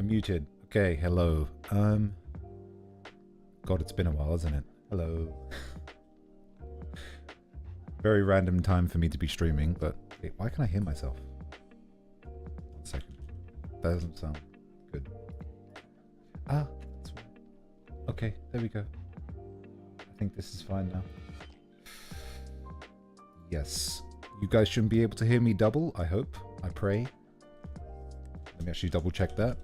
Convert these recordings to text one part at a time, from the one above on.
I'm muted. Okay, hello. God, it's been a while, hasn't it? Hello. Very random time for me to be streaming, but wait, why can I hear myself? 1 second. That doesn't sound good. Ah, that's okay, there we go. I think this is fine now. Yes. You guys shouldn't be able to hear me double, I hope. I pray. Let me actually double check that.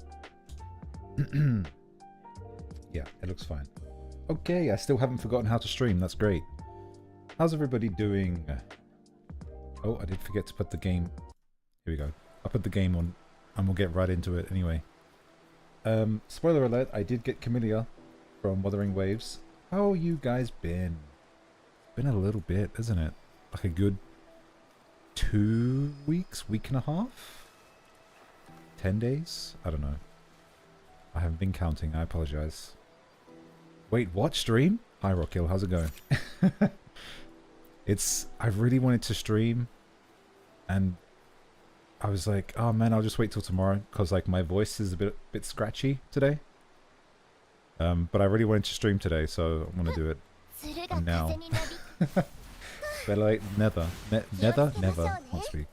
Yeah, it looks fine. Okay, I still haven't forgotten how to stream. That's great. How's everybody doing? Oh, I did forget to put the game... Here we go. I'll put the game on and we'll get right into it anyway. Spoiler alert, I did get Camellia from Wuthering Waves. How you guys been? Been a little bit, isn't it? Like a good 2 weeks? Week and a half? 10 days? I don't know. I haven't been counting, I apologize. Wait, what? Stream? Hi Rockhill, how's it going? I really wanted to stream and I was like, oh man, I'll just wait till tomorrow because like my voice is a bit scratchy today. But I really wanted to stream today, so I'm gonna do it now. Better late, never. Never next week.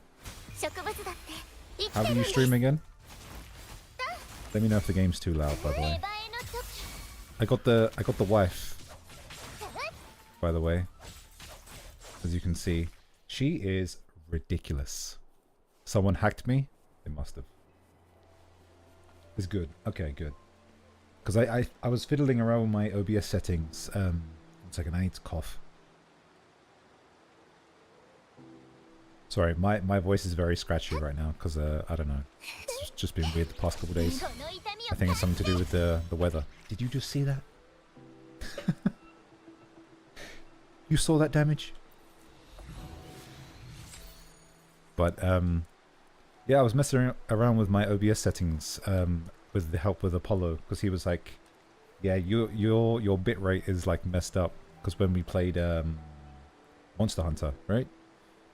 How do you stream again? Let me know if the game's too loud, by the way. I got the wife, by the way. As you can see, she is ridiculous. Someone hacked me? They must have. It's good. Okay, good. Because I was fiddling around with my OBS settings. 1 second, I need to cough. Sorry, my voice is very scratchy right now because I don't know. It's just been weird the past couple days. I think it's something to do with the weather. Did you just see that? You saw that damage? But yeah, I was messing around with my OBS settings with the help with Apollo because he was like, yeah, your bitrate is like messed up because when we played Monster Hunter, right?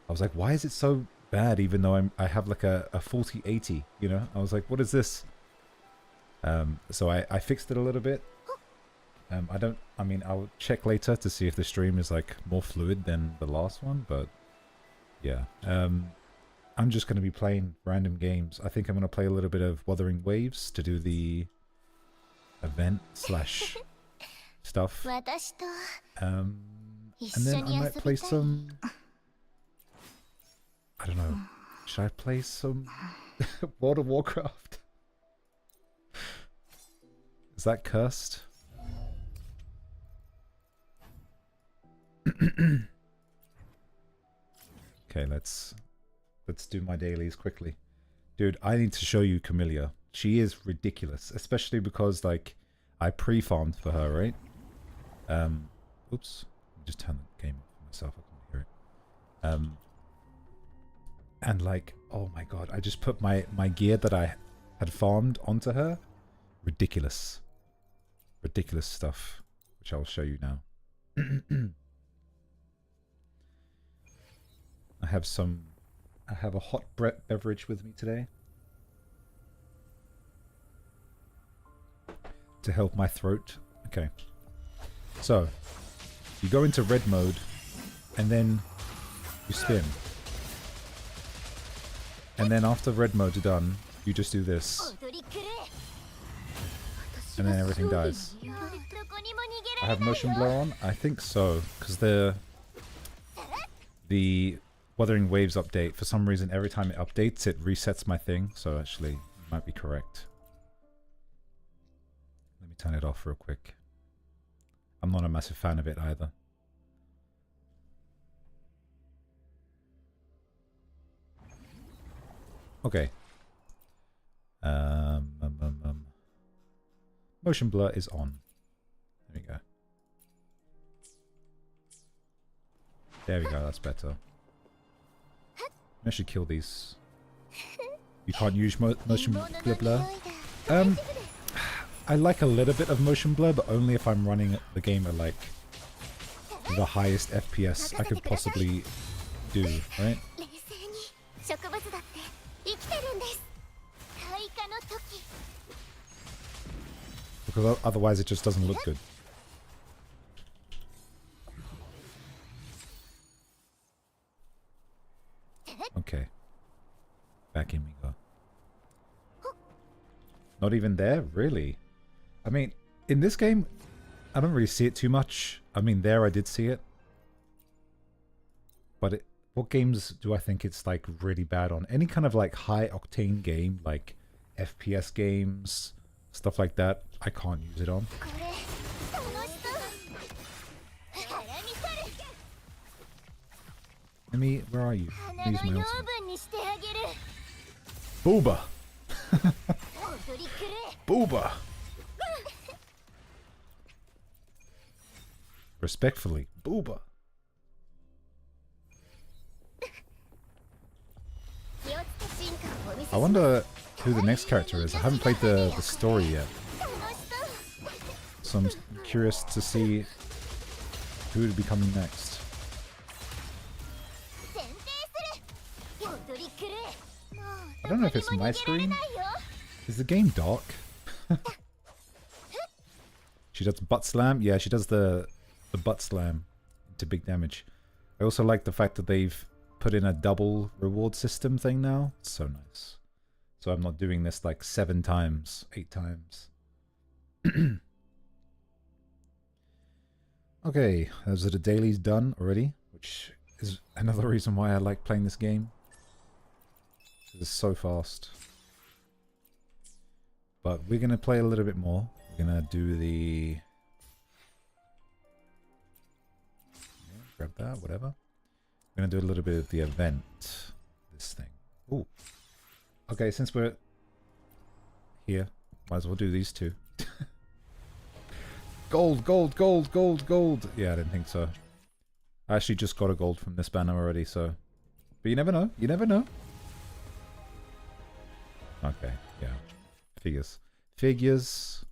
I was like, why is it so bad even though I have like a 4080, you know? I was like, what is this? So I fixed it a little bit. I mean, I'll check later to see if the stream is like more fluid than the last one, but yeah. I'm just going to be playing random games. I think I'm going to play a little bit of Wuthering Waves to do the event slash stuff. And then I might play some... I don't know. Should I play some World of Warcraft? Is that cursed? Okay, let's do my dailies quickly. Dude, I need to show you Camellia. She is ridiculous, especially because like I pre-farmed for her, right? Oops. Let me just turn the game off for myself. I can't hear it. And like, oh my god, I just put my gear that I had farmed onto her. Ridiculous. Ridiculous stuff, which I'll show you now. I have a hot beverage with me today to help my throat. Okay. So, you go into red mode and then you spin. And then after red mode's done, you just do this. And then everything dies. I have motion blur on? I think so, because the Wuthering Waves update, for some reason every time it updates it resets my thing, so actually you might be correct. Let me turn it off real quick. I'm not a massive fan of it either. Okay. Motion blur is on. There we go. There we go, that's better. I should kill these. You can't use motion blur. I like a little bit of motion blur, but only if I'm running the game at like the highest FPS I could possibly do, right? Because otherwise it just doesn't look good. Okay. Back in we go. Not even there? Really? I mean, in this game, I don't really see it too much. I mean, there I did see it. But what games do I think it's like really bad on? Any kind of like high octane game, like FPS games, stuff like that, I can't use it on. Emi, where are you? Use my ultimate. Booba! Booba! Respectfully, Booba. I wonder who the next character is. I haven't played the story yet. So I'm curious to see who would be coming next. I don't know if it's my screen. Is the game dark? She does butt slam? Yeah, she does the butt slam into big damage. I also like the fact that they've put in a double reward system thing now. It's so nice. So I'm not doing this like 7 times, 8 times. Okay, those are the dailies done already, which is another reason why I like playing this game. It's so fast. But we're going to play a little bit more. We're going to do the... Yeah, grab that, whatever. We're going to do a little bit of the event. This thing. Ooh. Okay, since we're here, might as well do these two. Gold, gold, gold, gold, gold! Yeah, I didn't think so. I actually just got a gold from this banner already, so... But you never know. You never know. Okay, yeah. Figures. Figures.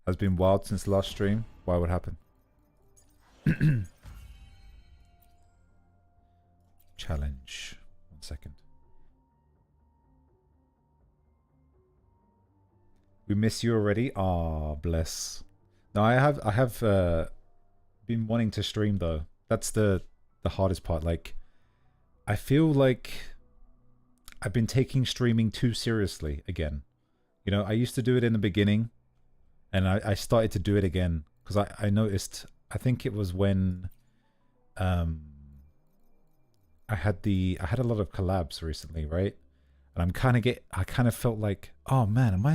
Has been wild since the last stream. Why would happen? Challenge. 1 second. We miss you already? Ah, bless. No, I have been wanting to stream though. That's the hardest part. Like, I feel like I've been taking streaming too seriously again. You know, I used to do it in the beginning, and I started to do it again because I noticed. I think it was when I had a lot of collabs recently, right? And I kind of felt like, oh man, am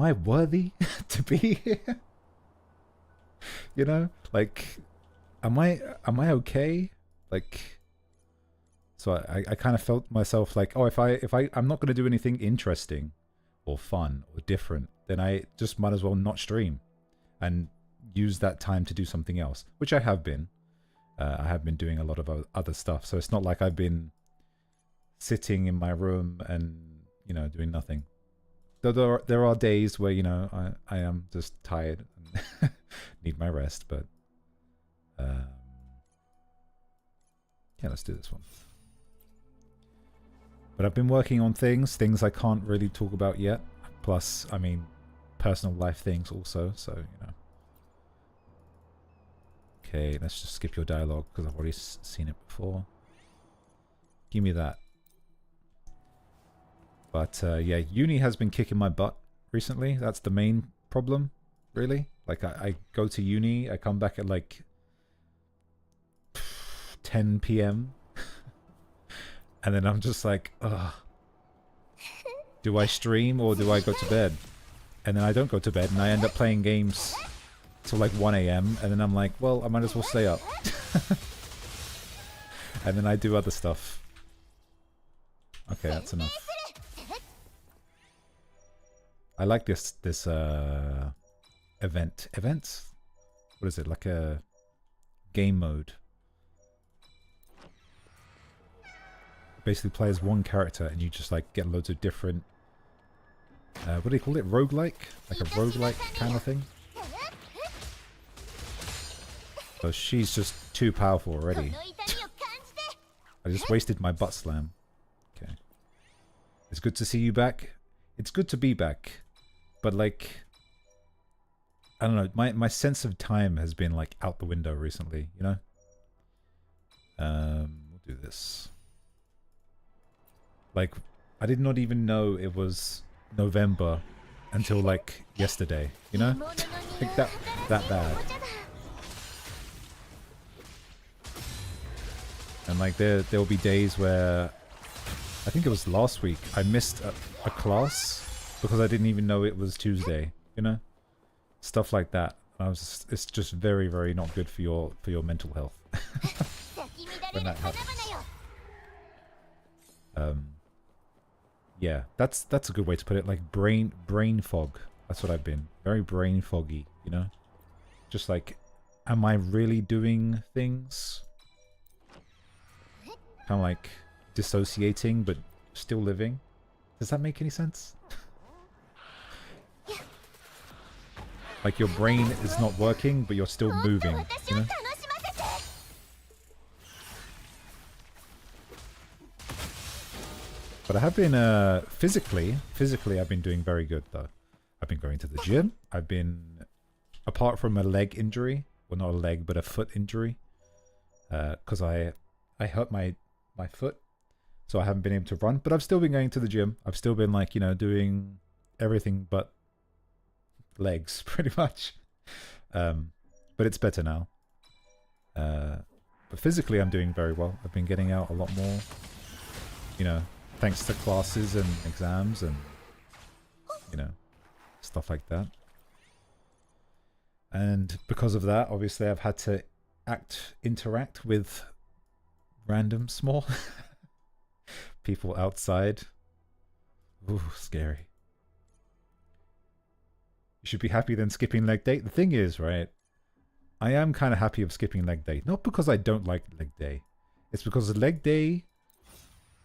I worthy to be here? You know, like, am I okay? Like, so I kind of felt myself like, oh, if I'm not going to do anything interesting or fun or different, then I just might as well not stream and use that time to do something else, which I have been. I have been doing a lot of other stuff, so it's not like I've been sitting in my room and, you know, doing nothing. Though there are days where, you know, I am just tired and need my rest, but yeah, let's do this one. But I've been working on things I can't really talk about yet. Plus, I mean, personal life things also, so, you know. Okay, let's just skip your dialogue because I've already seen it before. Give me that. But yeah, uni has been kicking my butt recently. That's the main problem, really. Like, I go to uni, I come back at like 10 p.m. and then I'm just like, ugh. Do I stream or do I go to bed? And then I don't go to bed and I end up playing games till like 1 a.m. and then I'm like, well, I might as well stay up. And then I do other stuff. Okay, that's enough. I like this event. Events? What is it? Like a game mode. Basically play as one character and you just like get loads of different what do you call it? Roguelike? Like a roguelike kind of thing. So she's just too powerful already. I just wasted my butt slam. Okay. It's good to see you back. it's good to be back, but like, I don't know, my sense of time has been like out the window recently, you know? We'll do this. Like, I did not even know it was November until like yesterday, you know? Like that bad. And like there will be days where, I think it was last week, I missed a class because I didn't even know it was Tuesday, you know? Stuff like that. It's just very, very not good for your mental health. When that happens. Yeah, that's a good way to put it. Like brain fog. That's what I've been. Very brain foggy, you know? Just like, am I really doing things? Kind of like dissociating, but still living. Does that make any sense? Like your brain is not working, but you're still moving, you know? But I have been, physically I've been doing very good though. I've been going to the gym. I've been, apart from a leg injury, well not a leg, but a foot injury. Because I hurt my foot. So I haven't been able to run, but I've still been going to the gym. I've still been like, you know, doing everything but legs pretty much. But it's better now. But physically I'm doing very well. I've been getting out a lot more, you know, thanks to classes and exams and, you know, stuff like that. And because of that, obviously I've had to interact with randoms more. People outside. Ooh, scary. You should be happy then skipping leg day. The thing is, right, I am kind of happy of skipping leg day. Not because I don't like leg day. It's because leg day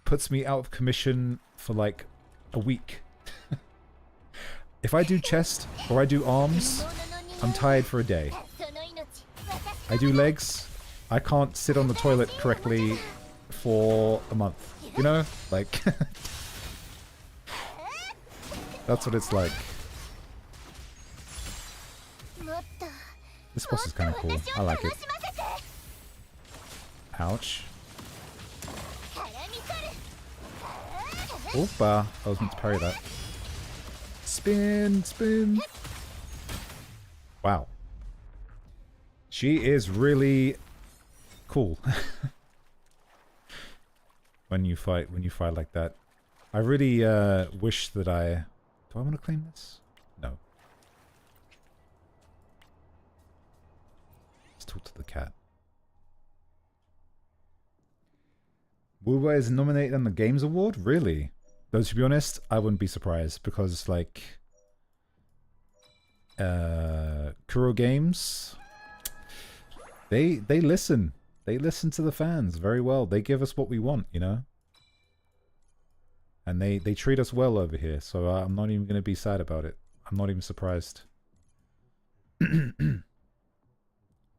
puts me out of commission for like a week. If I do chest or I do arms, I'm tired for a day. I do legs, I can't sit on the toilet correctly for a month. You know? Like, that's what it's like. This boss is kind of cool. I like it. Ouch. Opa! I was meant to parry that. Spin! Spin! Wow. She is really cool. when you fight like that. I really wish that I... Do I want to claim this? No. Let's talk to the cat. Wuwa is nominated on the Games Award? Really? Though to be honest, I wouldn't be surprised because like Kuro Games, they listen. They listen to the fans very well. They give us what we want, you know? And they treat us well over here, so I'm not even going to be sad about it. I'm not even surprised.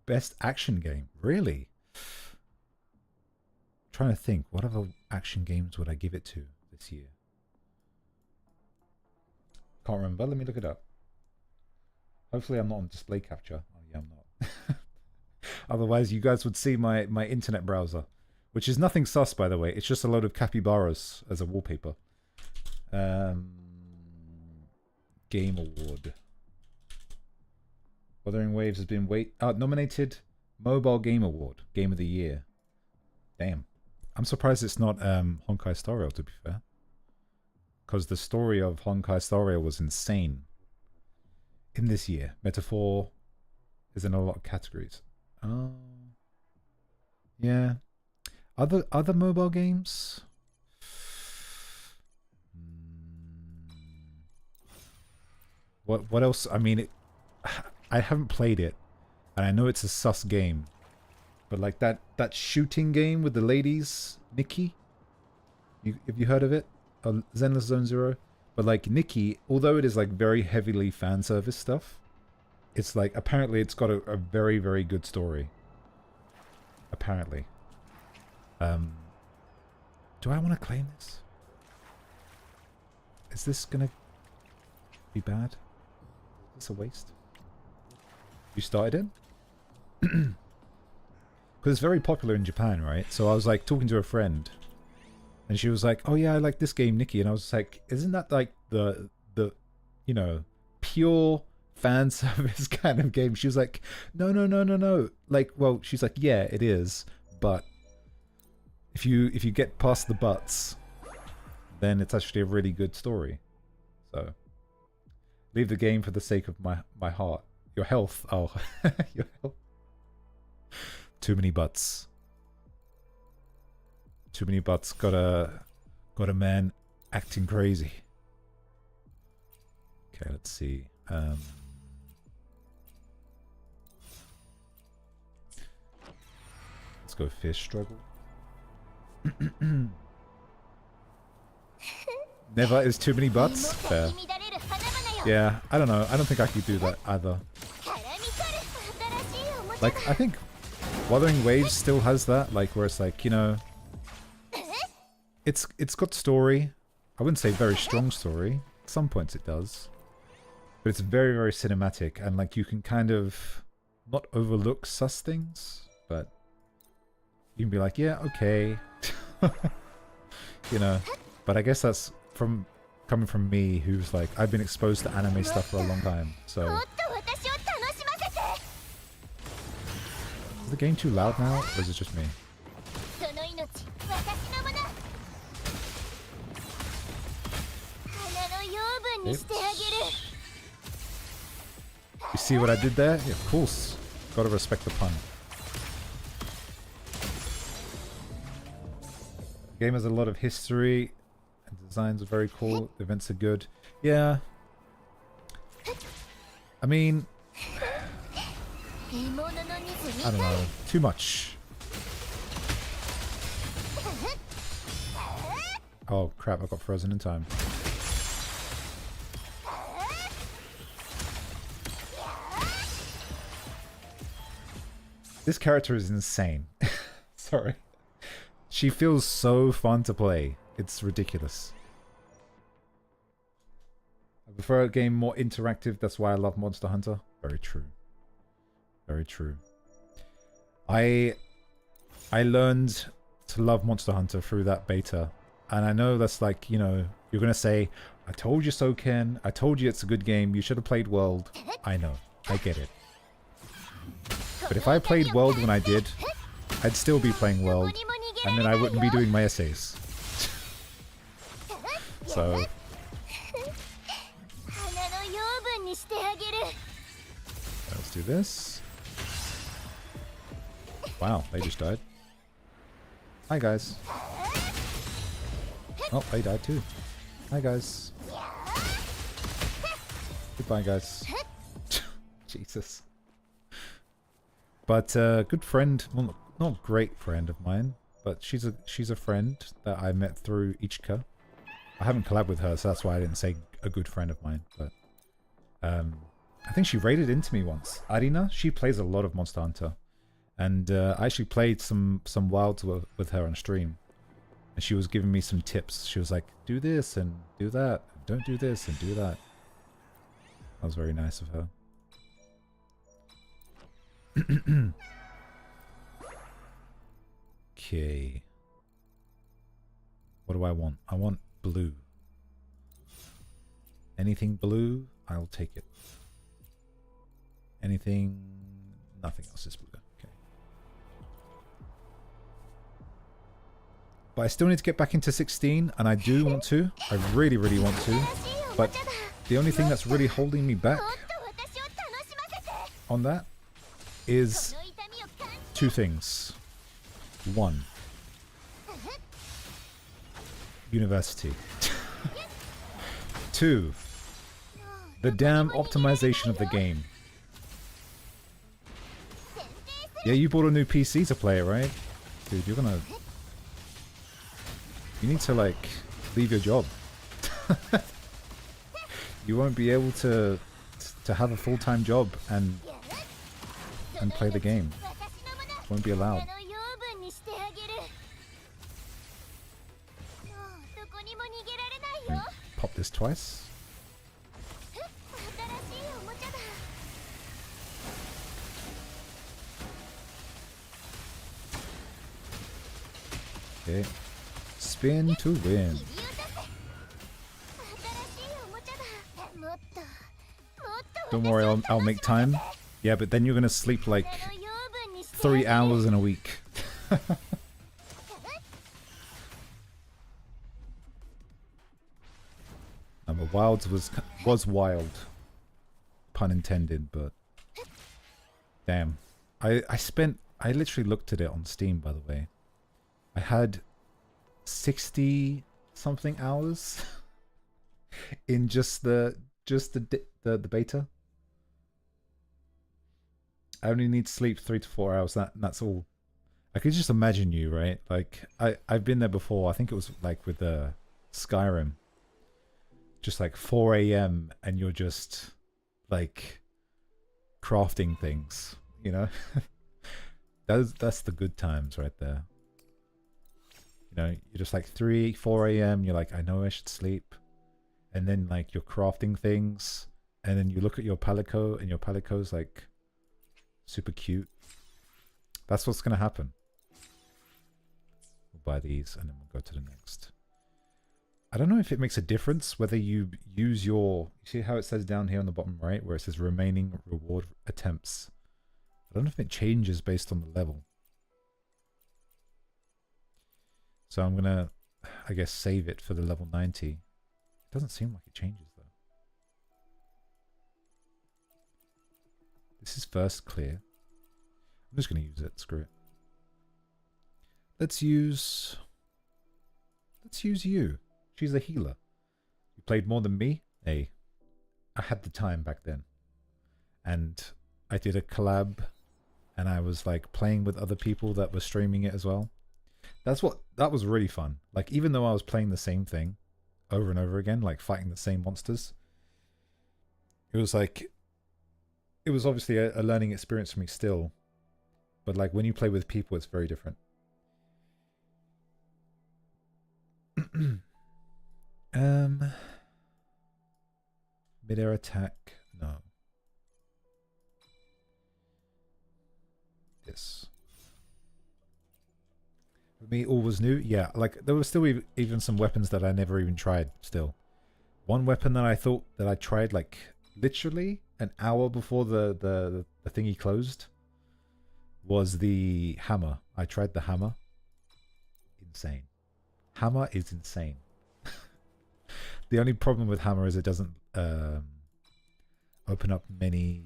Best action game? Really? I'm trying to think, what other action games would I give it to this year? Can't remember. Let me look it up. Hopefully I'm not on display capture. Oh yeah, I'm not. Otherwise you guys would see my internet browser. Which is nothing sus, by the way. It's just a load of capybaras as a wallpaper. Game Award. Wuthering Waves has been nominated Mobile Game Award. Game of the Year. Damn. I'm surprised it's not Honkai Star Rail, to be fair. Because the story of Honkai Star Rail was insane. In this year. Metaphor is in a lot of categories. Oh. Yeah. Other mobile games? What else? I mean, I haven't played it, and I know it's a sus game, but like that shooting game with the ladies, Nikki. Have you heard of it? Zenless Zone Zero. But like Nikki, although it is like very heavily fan service stuff, it's like apparently it's got a very, very good story. Apparently. Do I want to claim this? Is this gonna be bad? Is this a waste? You started it? Because it's very popular in Japan, right? So I was like talking to a friend, and she was like, "Oh yeah, I like this game, Nikki." And I was like, "Isn't that like the you know, pure fan service kind of game?" She was like, "No, no, no, no, no." Like, well, she's like, "Yeah, it is, but if you get past the buts, then it's actually a really good story." So leave the game for the sake of my heart. Your health. Oh, your health. Too many butts. Too many butts. Got a man acting crazy. Okay, let's see. Let's go fish struggle. Never is too many butts. Fair. Yeah, I don't know. I don't think I could do that either. Like, I think Wuthering Waves still has that, like, where it's like, you know, it's got story. I wouldn't say very strong story. At some points it does. But it's very, very cinematic, and like you can kind of not overlook sus things, but you can be like, yeah, okay. You know, but I guess that's coming from me, who's like, I've been exposed to anime stuff for a long time, so... Is the game too loud now, or is it just me? Oops. You see what I did there? Yeah, of course. Gotta respect the pun. The game has a lot of history, and designs are very cool. The events are good. Yeah. I mean... I don't know. Too much. Oh crap, I got frozen in time. This character is insane. Sorry. She feels so fun to play. It's ridiculous. I prefer a game more interactive. That's why I love Monster Hunter. Very true. Very true. I learned to love Monster Hunter through that beta. And I know that's like, you know, you're going to say, I told you so, Ken. I told you it's a good game. You should have played World. I know. I get it. But if I played World when I did, I'd still be playing World. And then I wouldn't be doing my essays. So... let's do this. Wow, they just died. Hi guys. Oh, they died too. Hi guys. Goodbye guys. Jesus. But good friend, well, not great friend of mine, but she's a friend that I met through Ichika. I haven't collabed with her, so that's why I didn't say a good friend of mine. But I think she raided into me once. Arina, she plays a lot of Monster Hunter, and I actually played some wilds with her on stream, and she was giving me some tips. She was like, "Do this and do that. Don't do this and do that." That was very nice of her. Okay. What do I want? I want blue. Anything blue, I'll take it. Anything... nothing else is blue. Okay. But I still need to get back into 16, and I do want to. I really, really want to. But the only thing that's really holding me back on that is two things. One, university. Two, the damn optimization of the game. Yeah, you bought a new PC to play it, right? Dude, you're gonna... you need to, like, leave your job. You won't be able to have a full-time job and play the game. Won't be allowed. Pop this twice. Okay. Spin to win. Don't worry, I'll make time. Yeah, but then you're gonna sleep like 3 hours in a week. But Wilds was wild. Pun intended, but damn. I literally looked at it on Steam, by the way. I had 60 something hours in just the beta. I only need to sleep 3 to 4 hours. That's all. I could just imagine you, right? Like I've been there before. I think it was like with Skyrim. Just like 4 a.m. and you're just like crafting things, you know? That's the good times right there. You know, you're just like 3, 4 a.m. You're like, I know I should sleep. And then like you're crafting things. And then you look at your Palico and your Palico's like super cute. That's what's going to happen. We'll buy these and then we'll go to the next. I don't know if it makes a difference whether you use your... You see how it says down here on the bottom right where it says remaining reward attempts? I don't know if it changes based on the level. So I'm going to, I guess, save it for the level 90. It doesn't seem like it changes though. This is first clear. I'm just going to use it. Screw it. Let's use you. She's a healer. You played more than me? Hey, I had the time back then. And I did a collab and I was like playing with other people that were streaming it as well. That was really fun. Like even though I was playing the same thing over and over again, like fighting the same monsters, it was obviously a learning experience for me still. But like when you play with people, it's very different. Mid-air attack, no. This. For me, all was new. Yeah, like there were still even some weapons that I never even tried still. One weapon that I thought that I tried like literally an hour before the thingy closed was the hammer. I tried the hammer. Insane. Hammer is insane. The only problem with hammer is it doesn't open up many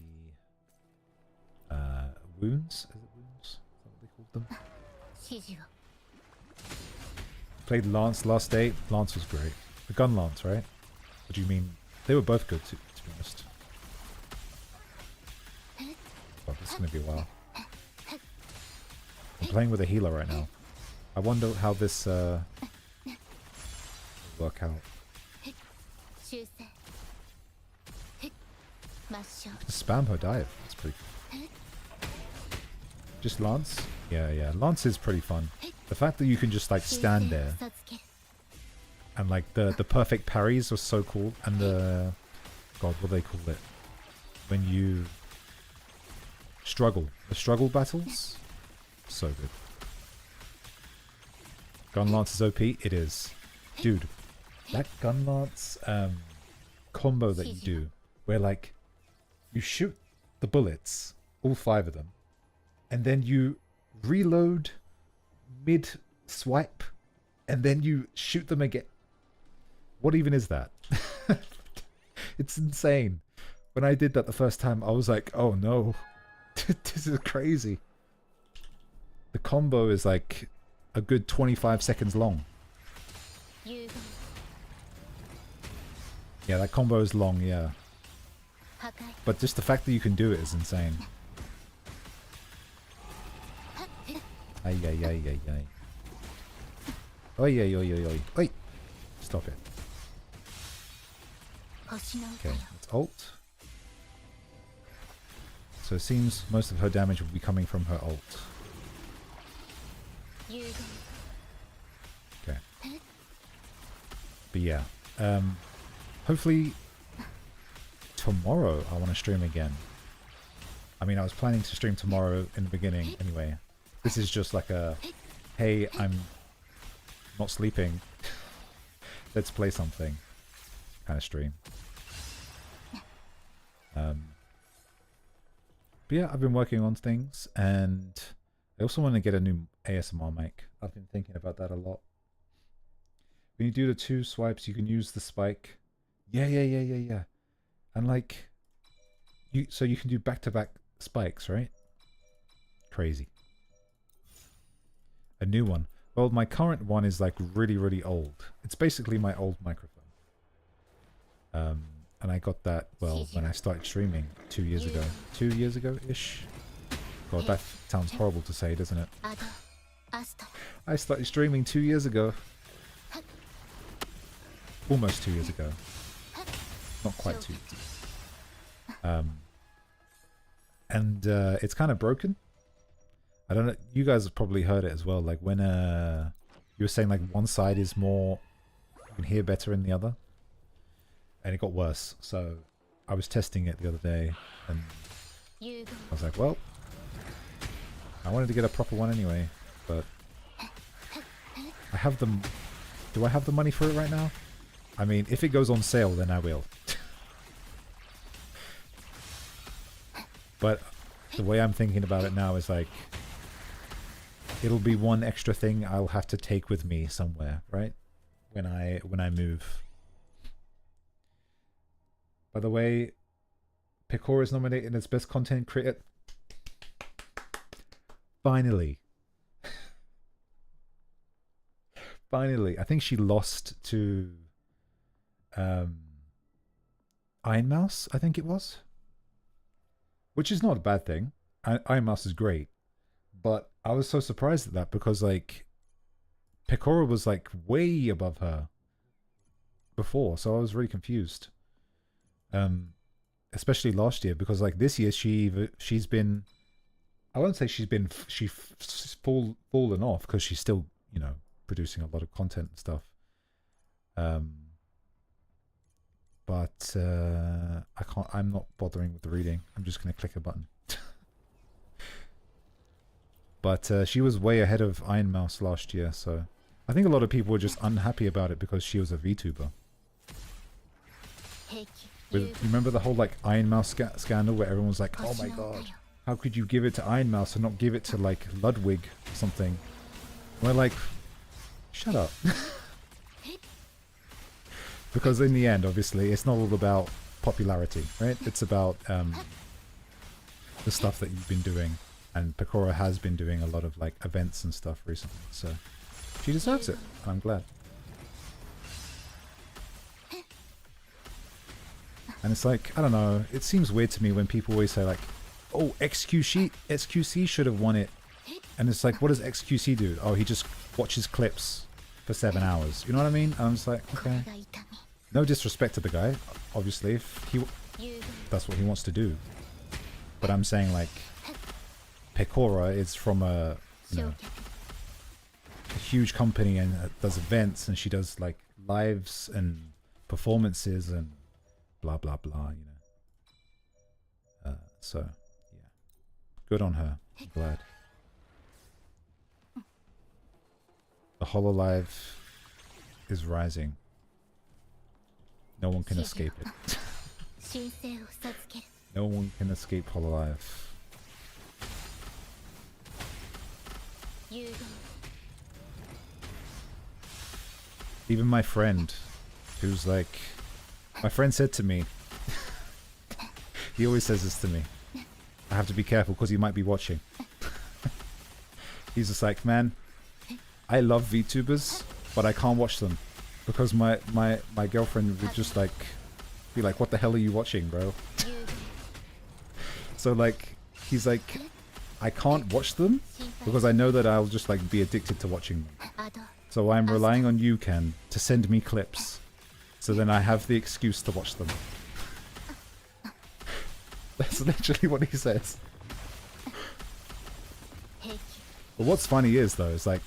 wounds. Is it wounds? Is that what they called them? Played Lance last day. Lance was great. The gun Lance, right? What do you mean? They were both good, to be honest. Oh, this is going to be a while. I'm playing with a healer right now. I wonder how this will work out. You can spam her dive. That's pretty cool. Just Lance? Yeah. Lance is pretty fun. The fact that you can just like stand there and like the perfect parries was so cool. And the... God, what do they call it? When you struggle. The struggle battles? So good. Gun Lance is OP? It is. Dude, that Gun Lance combo that you do, where like you shoot the bullets, all 5 of them, and then you reload mid-swipe, and then you shoot them again. What even is that? It's insane. When I did that the first time, I was like, oh no, this is crazy. The combo is like a good 25 seconds long. Yeah, that combo is long, yeah. But just the fact that you can do it is insane. Ay. Oi. Stop it. Okay, let's ult. So it seems most of her damage will be coming from her ult. Okay. But yeah. Hopefully tomorrow I want to stream again. I mean, I was planning to stream tomorrow in the beginning anyway. This is just like a, hey, I'm not sleeping. Let's play something kind of stream. But yeah, I've been working on things, and I also want to get a new ASMR mic. I've been thinking about that a lot. When you do the 2 swipes, you can use the spike. Yeah. And like, so you can do back-to-back spikes, right? Crazy. A new one. Well, my current one is like really old. It's basically my old microphone. And I got that, well, when I started streaming 2 years ago. 2 years ago-ish? God, that sounds horrible to say, doesn't it? I started streaming 2 years ago. Almost 2 years ago. Not quite 2 years. And it's kind of broken. I don't know, you guys have probably heard it as well, like when you were saying like one side is more, you can hear better in the other. And it got worse, so I was testing it the other day, and I was like, well, I wanted to get a proper one anyway, but I have the... Do I have the money for it right now? I mean, if it goes on sale, then I will. But the way I'm thinking about it now is like, it'll be one extra thing I'll have to take with me somewhere, right? When I move. By the way, Pecora is nominated as Best Content Creator. Finally. Finally. I think she lost to Iron Mouse, I think it was. Which is not a bad thing. Iron Mouse is great. But I was so surprised at that because, like, Pecora was, like, way above her before. So I was really confused. Especially last year, because like this year she's been, I won't say she's fallen off, because she's still, you know, producing a lot of content and stuff. But I'm not bothering with the reading. I'm just gonna click a button. But she was way ahead of Iron Mouse last year, so I think a lot of people were just unhappy about it because she was a VTuber. Remember the whole like Iron Mouse scandal where everyone was like, oh my god, how could you give it to Iron Mouse and not give it to like Ludwig or something? And we're like, shut up. Because in the end, obviously, it's not all about popularity, right? It's about the stuff that you've been doing. And Pecora has been doing a lot of like events and stuff recently, so she deserves it. I'm glad. And it's like, I don't know, it seems weird to me when people always say like, oh, XQC should have won it. And it's like, what does XQC do? Oh, he just watches clips for 7 hours. You know what I mean? And I'm just like, okay. No disrespect to the guy, obviously, if that's what he wants to do. But I'm saying like, Pecora is from a, you know, a huge company and does events, and she does like lives and performances and blah blah blah, you know. So yeah, good on her. I'm glad. The HoloLive is rising. No one can escape it. No one can escape HoloLive. Even my friend, who's like, my friend said to me, he always says this to me, I have to be careful because he might be watching. He's just like, man, I love VTubers, but I can't watch them because my girlfriend would just like be like, what the hell are you watching, bro? So like, he's like, I can't watch them because I know that I'll just like be addicted to watching them. So I'm relying on you, Ken, to send me clips, so then I have the excuse to watch them. That's literally what he says. But what's funny is though, is like,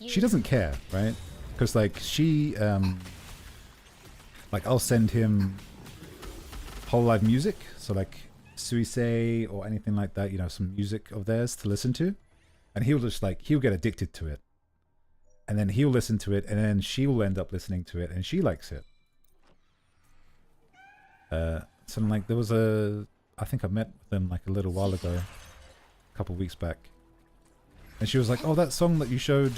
she doesn't care, right? Because like she, like I'll send him HoloLive music, so like Suisei or anything like that, you know, some music of theirs to listen to, and he'll just like, he'll get addicted to it. and then he'll listen to it, and then she'll end up listening to it, and she likes it. So like there was I think I met with them like a little while ago, a couple weeks back, and she was like, "Oh, that song that you showed,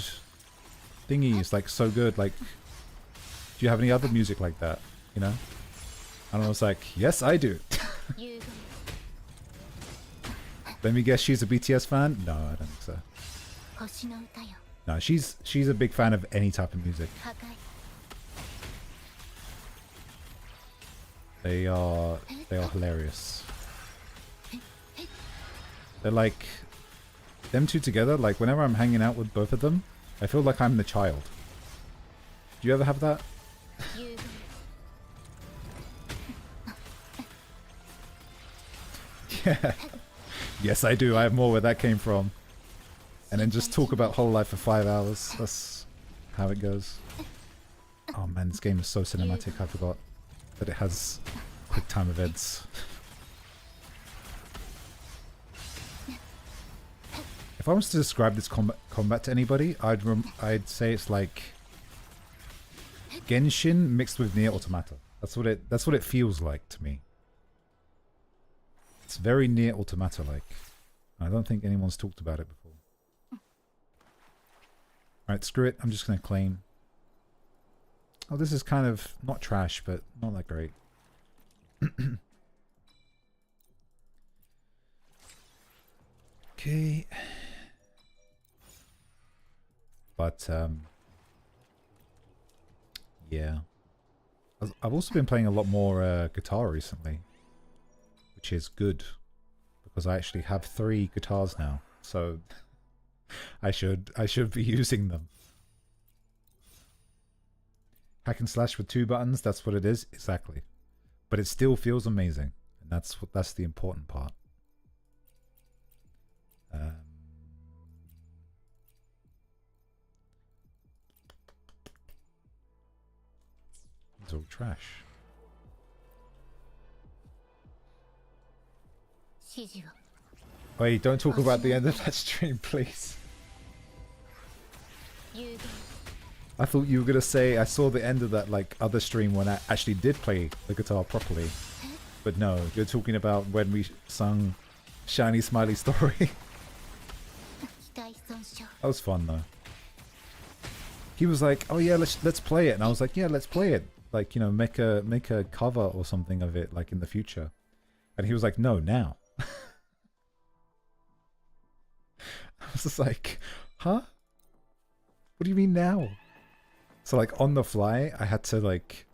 thingy, is like so good. Like, do you have any other music like that? You know?" And I was like, "Yes, I do." Let me guess, she's a BTS fan? No, I don't think so. No, she's a big fan of any type of music. They are hilarious. They're like, them two together, like whenever I'm hanging out with both of them, I feel like I'm the child. Do you ever have that? Yeah. Yes, I do. I have more where that came from. And then just talk about whole life for 5 hours. That's how it goes. Oh man, this game is so cinematic. I forgot that it has quick time events. If I was to describe this combat to anybody, I'd say it's like Genshin mixed with Nier Automata. That's what it feels like to me. It's very Nier Automata like. I don't think anyone's talked about it before. Alright, screw it. I'm just going to claim. Oh, this is kind of not trash, but not that great. Okay. But, yeah. I've also been playing a lot more guitar recently, which is good, because I actually have 3 guitars now, so I should be using them. Hack and slash with 2 buttons, that's what it is, exactly. But it still feels amazing, and that's the important part. It's all trash. Wait, don't talk about the end of that stream, please. I thought you were gonna say I saw the end of that like other stream when I actually did play the guitar properly. But no, you're talking about when we sung Shiny Smiley Story. That was fun though. He was like, "Oh yeah, let's play it," and I was like, "Yeah, let's play it. Like, you know, make a cover or something of it, like in the future." And he was like, "No, now." I was just like, "Huh? What do you mean now?" So like on the fly, I had to like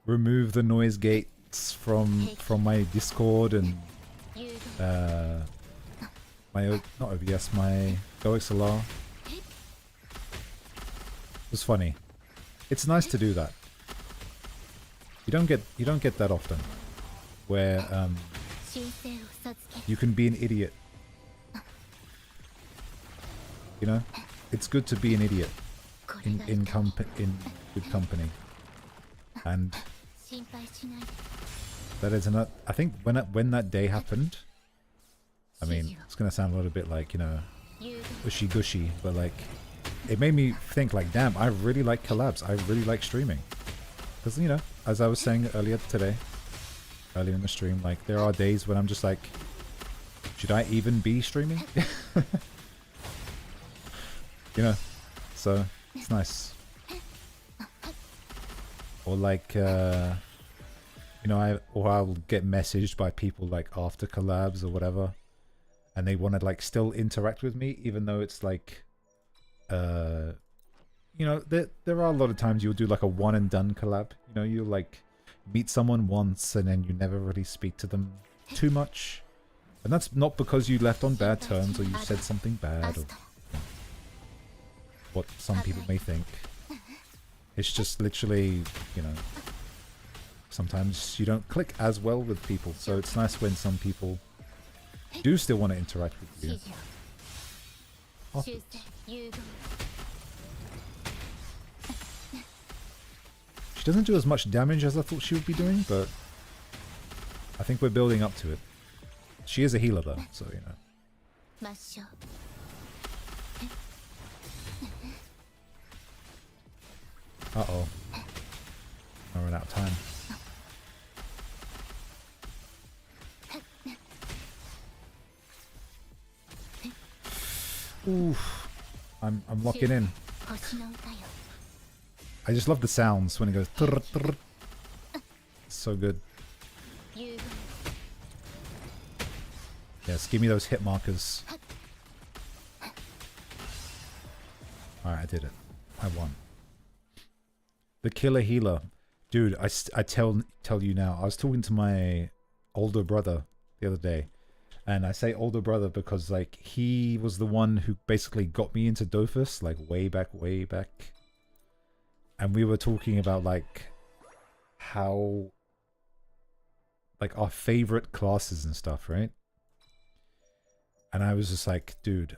remove the noise gates from my Discord and my not OBS, my GoXLR. It was funny. It's nice to do that. You don't get that often, where you can be an idiot. You know, it's good to be an idiot in good company, and that is another. I think when that day happened, I mean, it's gonna sound a little bit like, you know, gushy gushy, but like, it made me think like, damn, I really like collabs. I really like streaming, because, you know, as I was saying earlier in the stream, like there are days when I'm just like, should I even be streaming? You know, so it's nice. Or like, you know, I'll get messaged by people like after collabs or whatever, and they want to like still interact with me, even though it's like, you know, there are a lot of times you'll do like a one and done collab. You know, you'll like meet someone once and then you never really speak to them too much, and that's not because you left on bad terms or you said something bad or what some people may think. It's just literally, you know, sometimes you don't click as well with people, so it's nice when some people do still want to interact with you. Afterwards. She doesn't do as much damage as I thought she would be doing, but I think we're building up to it. She is a healer though, so, you know. Uh-oh. I ran out of time. Oof. I'm locking in. I just love the sounds when it goes trrr, trrr. So good. Yes, give me those hit markers. Alright, I did it. I won. The killer healer. Dude, I tell you now, I was talking to my older brother the other day. And I say older brother because, like, he was the one who basically got me into Dofus, like, way back. And we were talking about, like, how, like, our favorite classes and stuff, right? And I was just like, dude,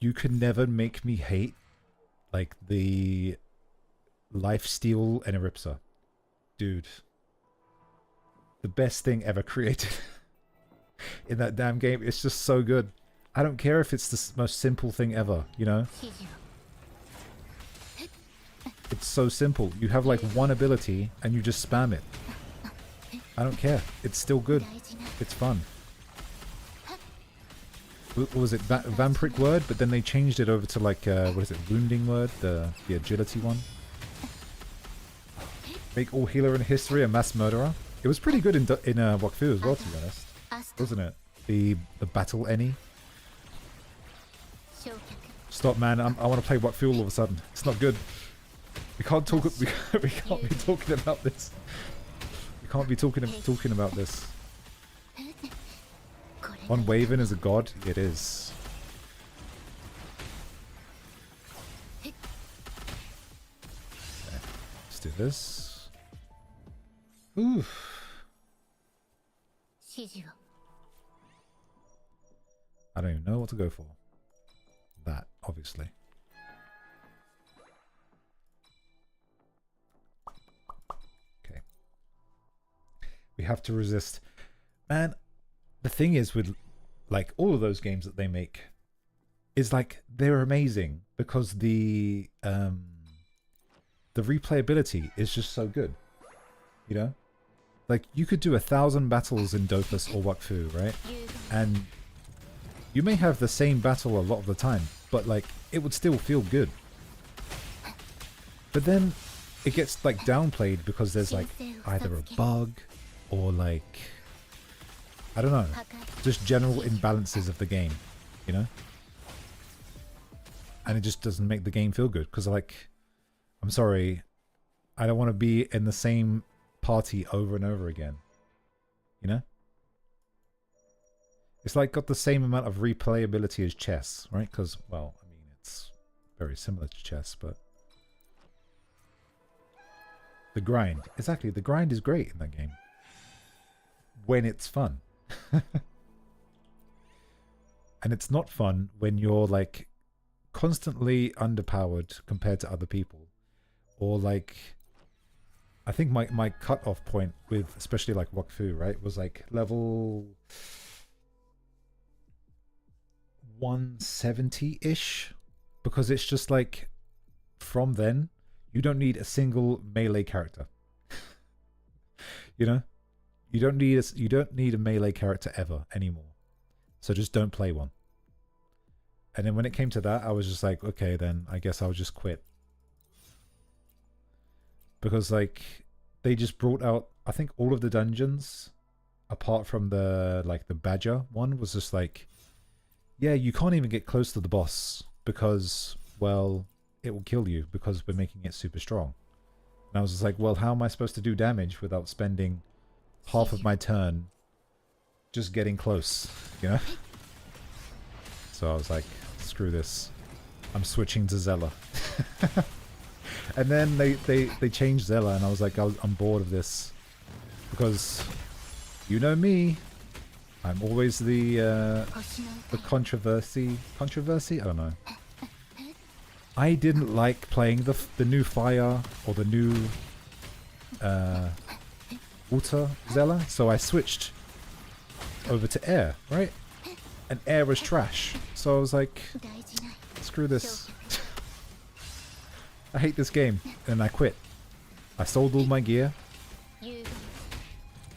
you could never make me hate, like, the Lifesteal and Eripsa. Dude. The best thing ever created. In that damn game. It's just so good. I don't care if it's the most simple thing ever, you know? It's so simple. You have like one ability and you just spam it. I don't care. It's still good. It's fun. What was it? Vampiric word? But then they changed it over to like, what is it? Wounding word? The agility one? Make all healer in history a mass murderer. It was pretty good in Wakfu as well, to be honest. Wasn't it? The battle any? Stop, man! I want to play Wakfu all of a sudden. It's not good. We can't talk. We can't be talking about this. We can't be talking about this. On Waven is a god. It is. Okay. Let's do this. Oof. I don't even know what to go for. That, obviously. Okay. We have to resist. Man, the thing is with, like, all of those games that they make is, like, they're amazing because the replayability is just so good. You know? Like, you could do 1,000 battles in Dofus or Wakfu, right? And you may have the same battle a lot of the time, but, like, it would still feel good. But then it gets, like, downplayed because there's, like, either a bug or, like, I don't know, just general imbalances of the game, you know? And it just doesn't make the game feel good because, like, I'm sorry, I don't want to be in the same party over and over again, you know? It's like got the same amount of replayability as chess, right? Because, well, I mean, it's very similar to chess, but the grind, exactly, the grind is great in that game when it's fun. And it's not fun when you're like constantly underpowered compared to other people, or like, I think my cut-off point with especially like Wakfu, right, was like level 170-ish, because it's just like from then you don't need a single melee character. You know, you don't need a melee character ever anymore, so just don't play one. And then when it came to that, I was just like, okay, then I guess I'll just quit, because like they just brought out, I think all of the dungeons apart from the like the badger one was just like, yeah, you can't even get close to the boss because, well, it will kill you because we're making it super strong. And I was just like, well, how am I supposed to do damage without spending half of my turn just getting close, you know? So I was like, screw this. I'm switching to Zella. And then they changed Zella, and I was like, I'm bored of this. Because, you know me, I'm always the controversy? I don't know. I didn't like playing the new fire or the new water Zella, so I switched over to air, right? And air was trash, so I was like, screw this. I hate this game. And I quit. I sold all my gear.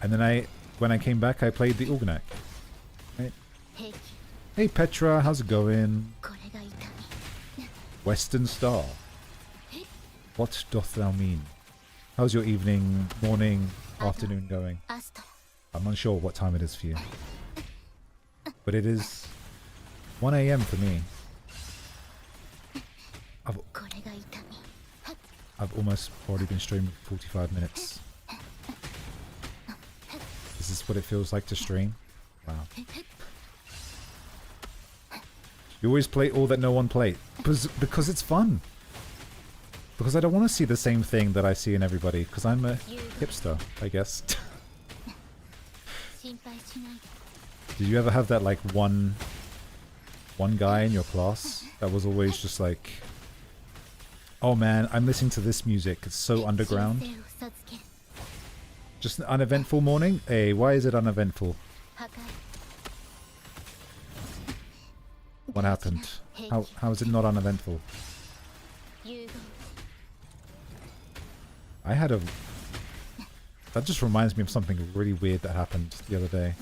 And then when I came back, I played the Organak. Right? Hey Petra, how's it going? Western Star. What doth thou mean? How's your evening, morning, afternoon going? I'm unsure what time it is for you. But it is 1 AM for me. I've almost already been streaming for 45 minutes. Is this what it feels like to stream? Wow. You always play all that no one played. Because it's fun. Because I don't want to see the same thing that I see in everybody. Because I'm a hipster, I guess. Did you ever have that like one guy in your class that was always just like, oh man, I'm listening to this music, it's so underground. Just an uneventful morning? Hey, why is it uneventful? What happened? How is it not uneventful? I had a... That just reminds me of something really weird that happened the other day.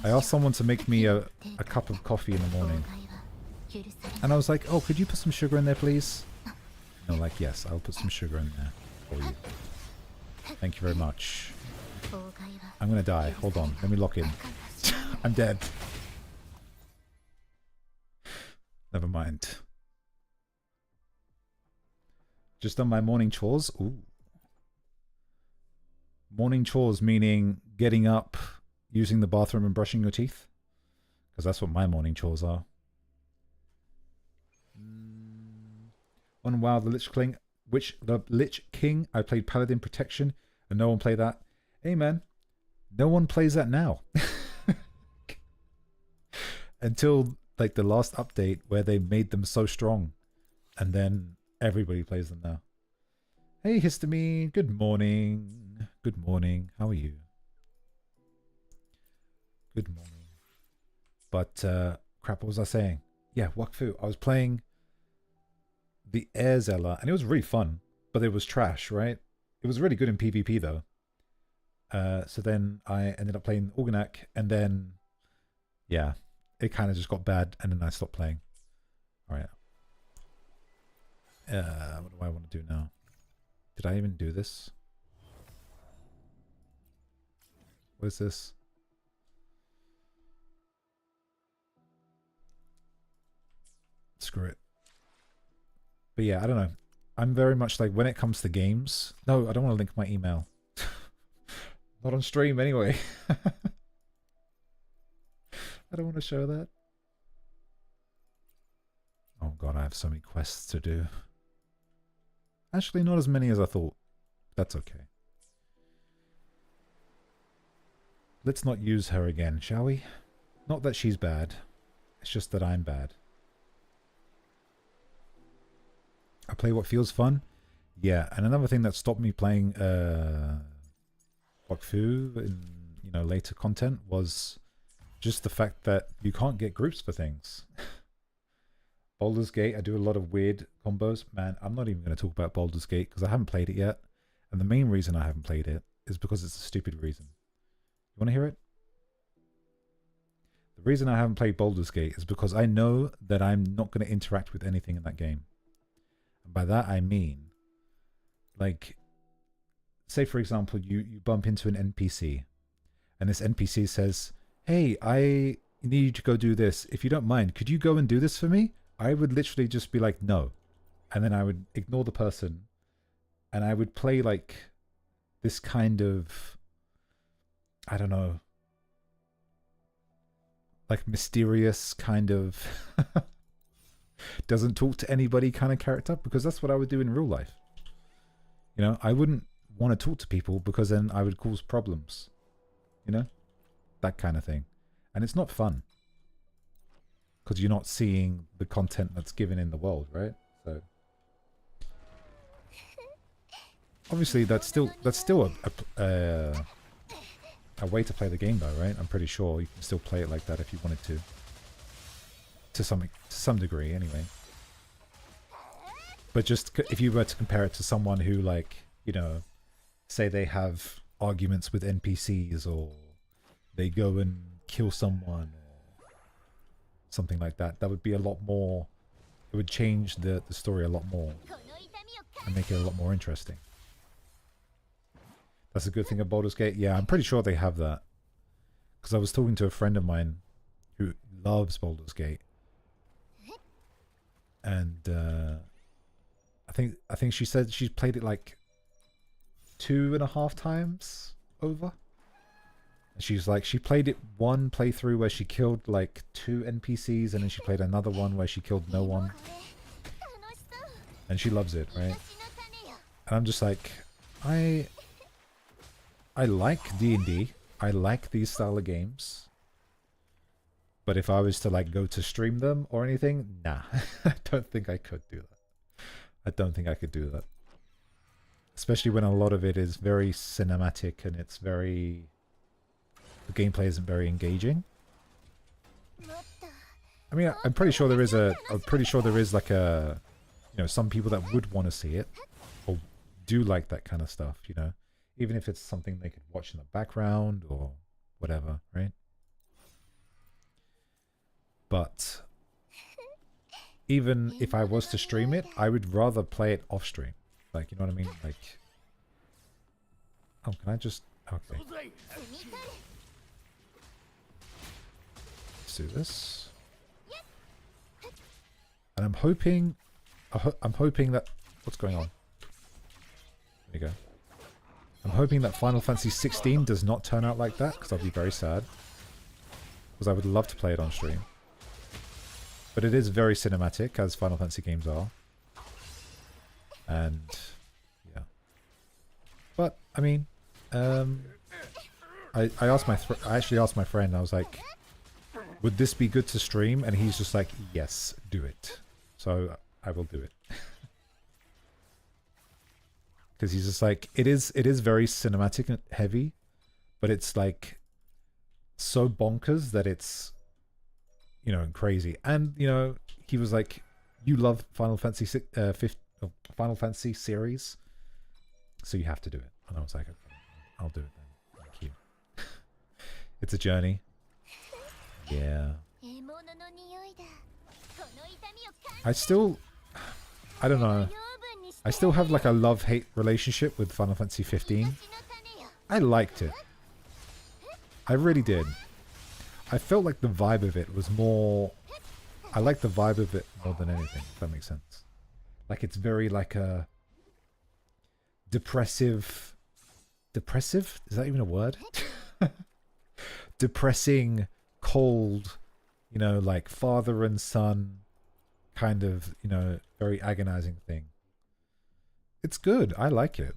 I asked someone to make me a cup of coffee in the morning. And I was like, oh, could you put some sugar in there, please? No, like, yes, I'll put some sugar in there for you. Thank you very much. I'm gonna die. Hold on. Let me lock in. I'm dead. Never mind. Just done my morning chores. Ooh. Morning chores meaning getting up, using the bathroom and brushing your teeth? Because that's what my morning chores are. On WoW, the Lich King, I played Paladin Protection, and no one played that. Hey man, no one plays that now. Until like the last update where they made them so strong, and then everybody plays them now. Hey Histamine, good morning. Good morning. How are you? Good morning. But crap, what was I saying? Yeah, Wakfu. I was playing the Air Zeller, and it was really fun, but it was trash, right? It was really good in PvP though. So then I ended up playing Organak, and then yeah, it kind of just got bad, and then I stopped playing. All right. What do I want to do now? Did I even do this? What is this? Screw it. But yeah, I don't know. I'm very much like, when it comes to games... No, I don't want to link my email. Not on stream anyway. I don't want to show that. Oh god, I have so many quests to do. Actually, not as many as I thought. That's okay. Let's not use her again, shall we? Not that she's bad. It's just that I'm bad. I play what feels fun. Yeah, and another thing that stopped me playing Wakfu in, you know, later content was just the fact that you can't get groups for things. Baldur's Gate, I do a lot of weird combos. Man, I'm not even going to talk about Baldur's Gate because I haven't played it yet. And the main reason I haven't played it is because it's a stupid reason. You want to hear it? The reason I haven't played Baldur's Gate is because I know that I'm not going to interact with anything in that game. And by that I mean, like, say for example, you bump into an NPC, and this NPC says, hey, I need you to go do this. If you don't mind, could you go and do this for me? I would literally just be like, no. And then I would ignore the person, and I would play like this kind of, I don't know, like mysterious kind of doesn't talk to anybody kind of character, because that's what I would do in real life. You know, I wouldn't want to talk to people because then I would cause problems. You know? That kind of thing. And it's not fun. Because you're not seeing the content that's given in the world, right? So obviously that's still a way to play the game though, right? I'm pretty sure you can still play it like that if you wanted to some degree anyway. But just if you were to compare it to someone who, like, you know, say they have arguments with NPCs, or they go and kill someone or something like that, that would be a lot more, it would change the story a lot more and make it a lot more interesting. That's a good thing of Baldur's Gate. Yeah, I'm pretty sure they have that. Because I was talking to a friend of mine who loves Baldur's Gate. And I think she said she's played it like 2.5 times over. And she's like, she played it one playthrough where she killed like 2 NPCs, and then she played another one where she killed no one. And she loves it, right? And I'm just like, I like D&D. I like these style of games. But if I was to like go to stream them or anything, nah. I don't think I could do that. I don't think I could do that. Especially when a lot of it is very cinematic and it's very... the gameplay isn't very engaging. I mean, I'm pretty sure there is like a... you know, some people that would want to see it. Or do like that kind of stuff, you know. Even if it's something they could watch in the background or whatever, right? But even if I was to stream it, I would rather play it off stream. Like, you know what I mean? Like, oh, can I just... okay. Let's do this. And I'm hoping that... what's going on? There you go. I'm hoping that Final Fantasy 16 does not turn out like that, because I'll be very sad. Because I would love to play it on stream. But it is very cinematic, as Final Fantasy games are. And, yeah. But, I mean, I actually asked my friend, I was like, would this be good to stream? And he's just like, yes, do it. So, I will do it. Because he's just like, it is very cinematic and heavy, but it's like so bonkers that it's, you know, crazy. And, you know, he was like, you love Final Fantasy Final Fantasy series, so you have to do it. And I was like, okay, I'll do it then. Thank you. It's a journey. Yeah. I don't know. I still have like a love-hate relationship with Final Fantasy 15. I liked it. I really did. I felt like the vibe of it was more... I like the vibe of it more than anything, if that makes sense. Like, it's very like a... depressive... Depressive? Is that even a word? Depressing, cold, you know, like father and son kind of, you know, very agonizing thing. It's good. I like it.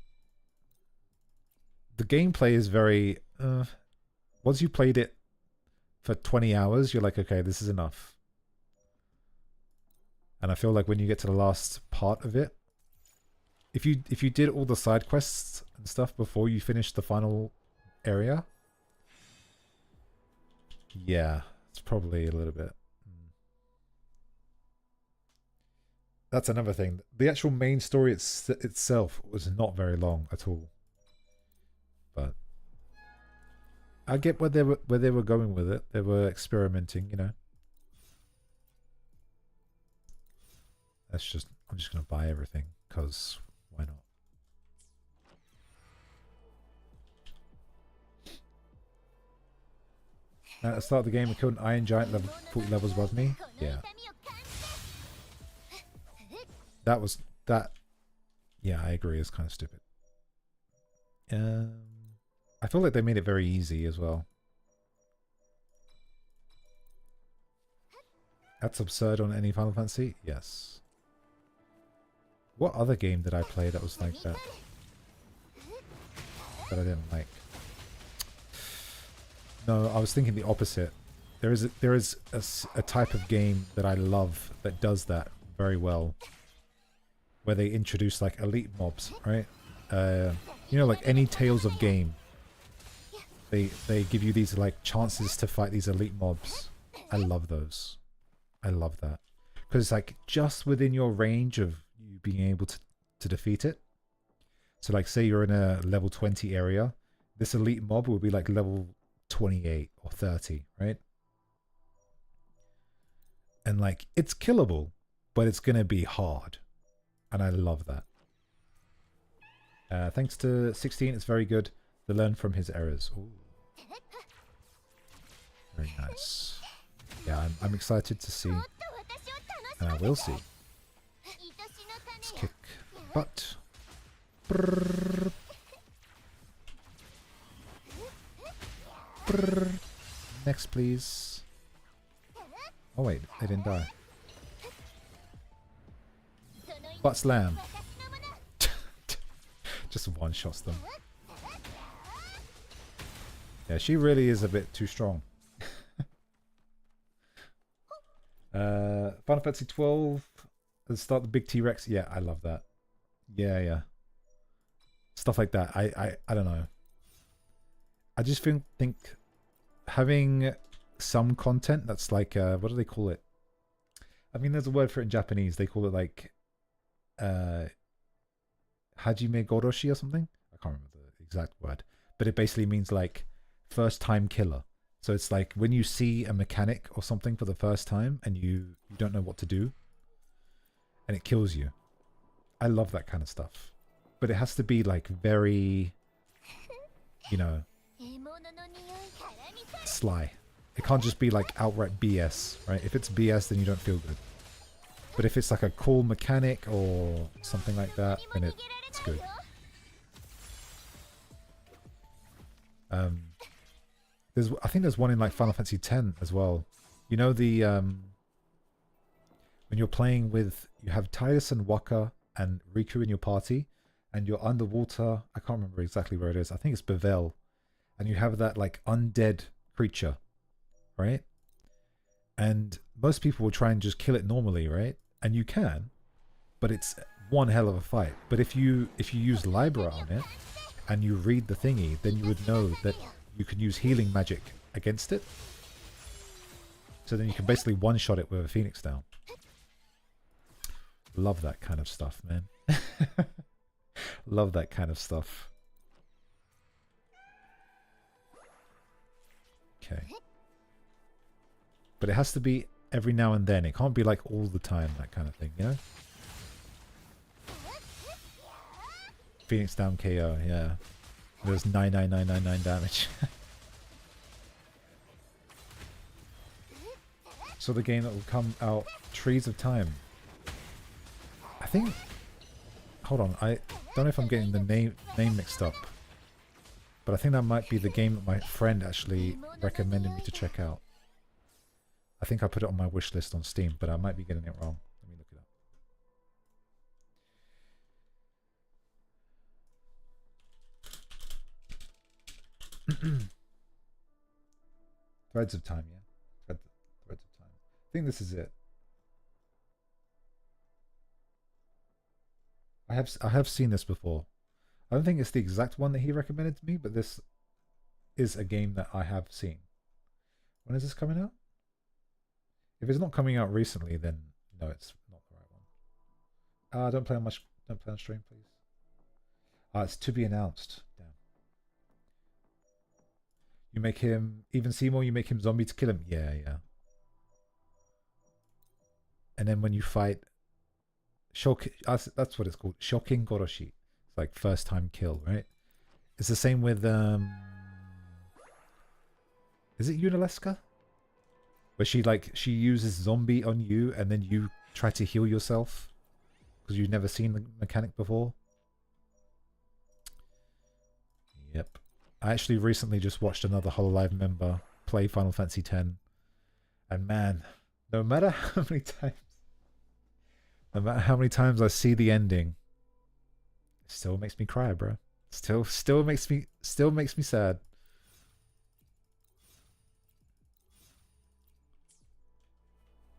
The gameplay is very... once you played it for 20 hours, you're like, okay, this is enough. And I feel like when you get to the last part of it, if you did all the side quests and stuff before you finish the final area, yeah, it's probably a little bit. That's another thing. The actual main story itself was not very long at all. But I get where they were going with it. They were experimenting, you know. I'm just gonna buy everything, because why not? At the start of the game, I killed an iron giant level 40 levels above me. Yeah. Yeah, I agree, it's kind of stupid. I feel like they made it very easy as well. That's absurd on any Final Fantasy? Yes. What other game did I play that was like that? That I didn't like? No, I was thinking the opposite. There is a type of game that I love that does that very well. Where they introduce like elite mobs, right? You know, like any Tales of game. They give you these like chances to fight these elite mobs. I love those. I love that. Because it's like just within your range of you being able to defeat it. So like say you're in a level 20 area, this elite mob will be like level 28 or 30, right? And like it's killable, but it's gonna be hard. And I love that. Thanks to 16, it's very good to learn from his errors. Ooh. Very nice. Yeah, I'm excited to see. And I will see. Let's kick butt. Brrr. Brrr. Next, please. Oh wait, they didn't die. Butt slam. Just one-shots them. Yeah, she really is a bit too strong. Final Fantasy 12. Let's start the big T-Rex. Yeah, I love that. Yeah. Stuff like that. I don't know. I just think having some content that's like what do they call it? I mean, there's a word for it in Japanese. They call it like Hajime Goroshi or something. I can't remember the exact word, but it basically means like first time killer. So it's like when you see a mechanic or something for the first time and you don't know what to do and it kills you. I love that kind of stuff. But it has to be like very, you know, sly. It can't just be like outright BS, right? If it's BS, then you don't feel good. But if it's like a cool mechanic or something like that, then it's good. I think there's one in like Final Fantasy X as well. You know the when you're playing with, you have Tidus and Waka and Riku in your party, and you're underwater. I can't remember exactly where it is. I think it's Bevel, and you have that like undead creature, right? And most people will try and just kill it normally, right? And you can, but it's one hell of a fight. But if you use Libra on it and you read the thingy, then you would know that you can use healing magic against it. So then you can basically one-shot it with a Phoenix down. Love that kind of stuff, man. Love that kind of stuff. Okay. But it has to be every now and then. It can't be like all the time, that kind of thing, you know? Phoenix down KO, yeah. There's 99999 damage. So the game that will come out, Trees of Time. I think... Hold on, I don't know if I'm getting the name mixed up. But I think that might be the game that my friend actually recommended me to check out. I think I put it on my wish list on Steam, but I might be getting it wrong. Let me look it up. Threads of Time, yeah. Threads of Time. I think this is it. I have seen this before. I don't think it's the exact one that he recommended to me, but this is a game that I have seen. When is this coming out? If it's not coming out recently, then no, it's not the right one. Don't play on stream, please. It's to be announced. Damn. You make him, even Seymour, you make him zombie to kill him. Yeah. And then when you fight, that's what it's called. Shocking Goroshi. It's like first time kill, right? It's the same with is it Unaleska? Where she uses zombie on you and then you try to heal yourself because you've never seen the mechanic before. Yep. I actually recently just watched another HoloLive member play Final Fantasy X, and man, no matter how many times I see the ending, it still makes me cry, bro. Still makes me sad.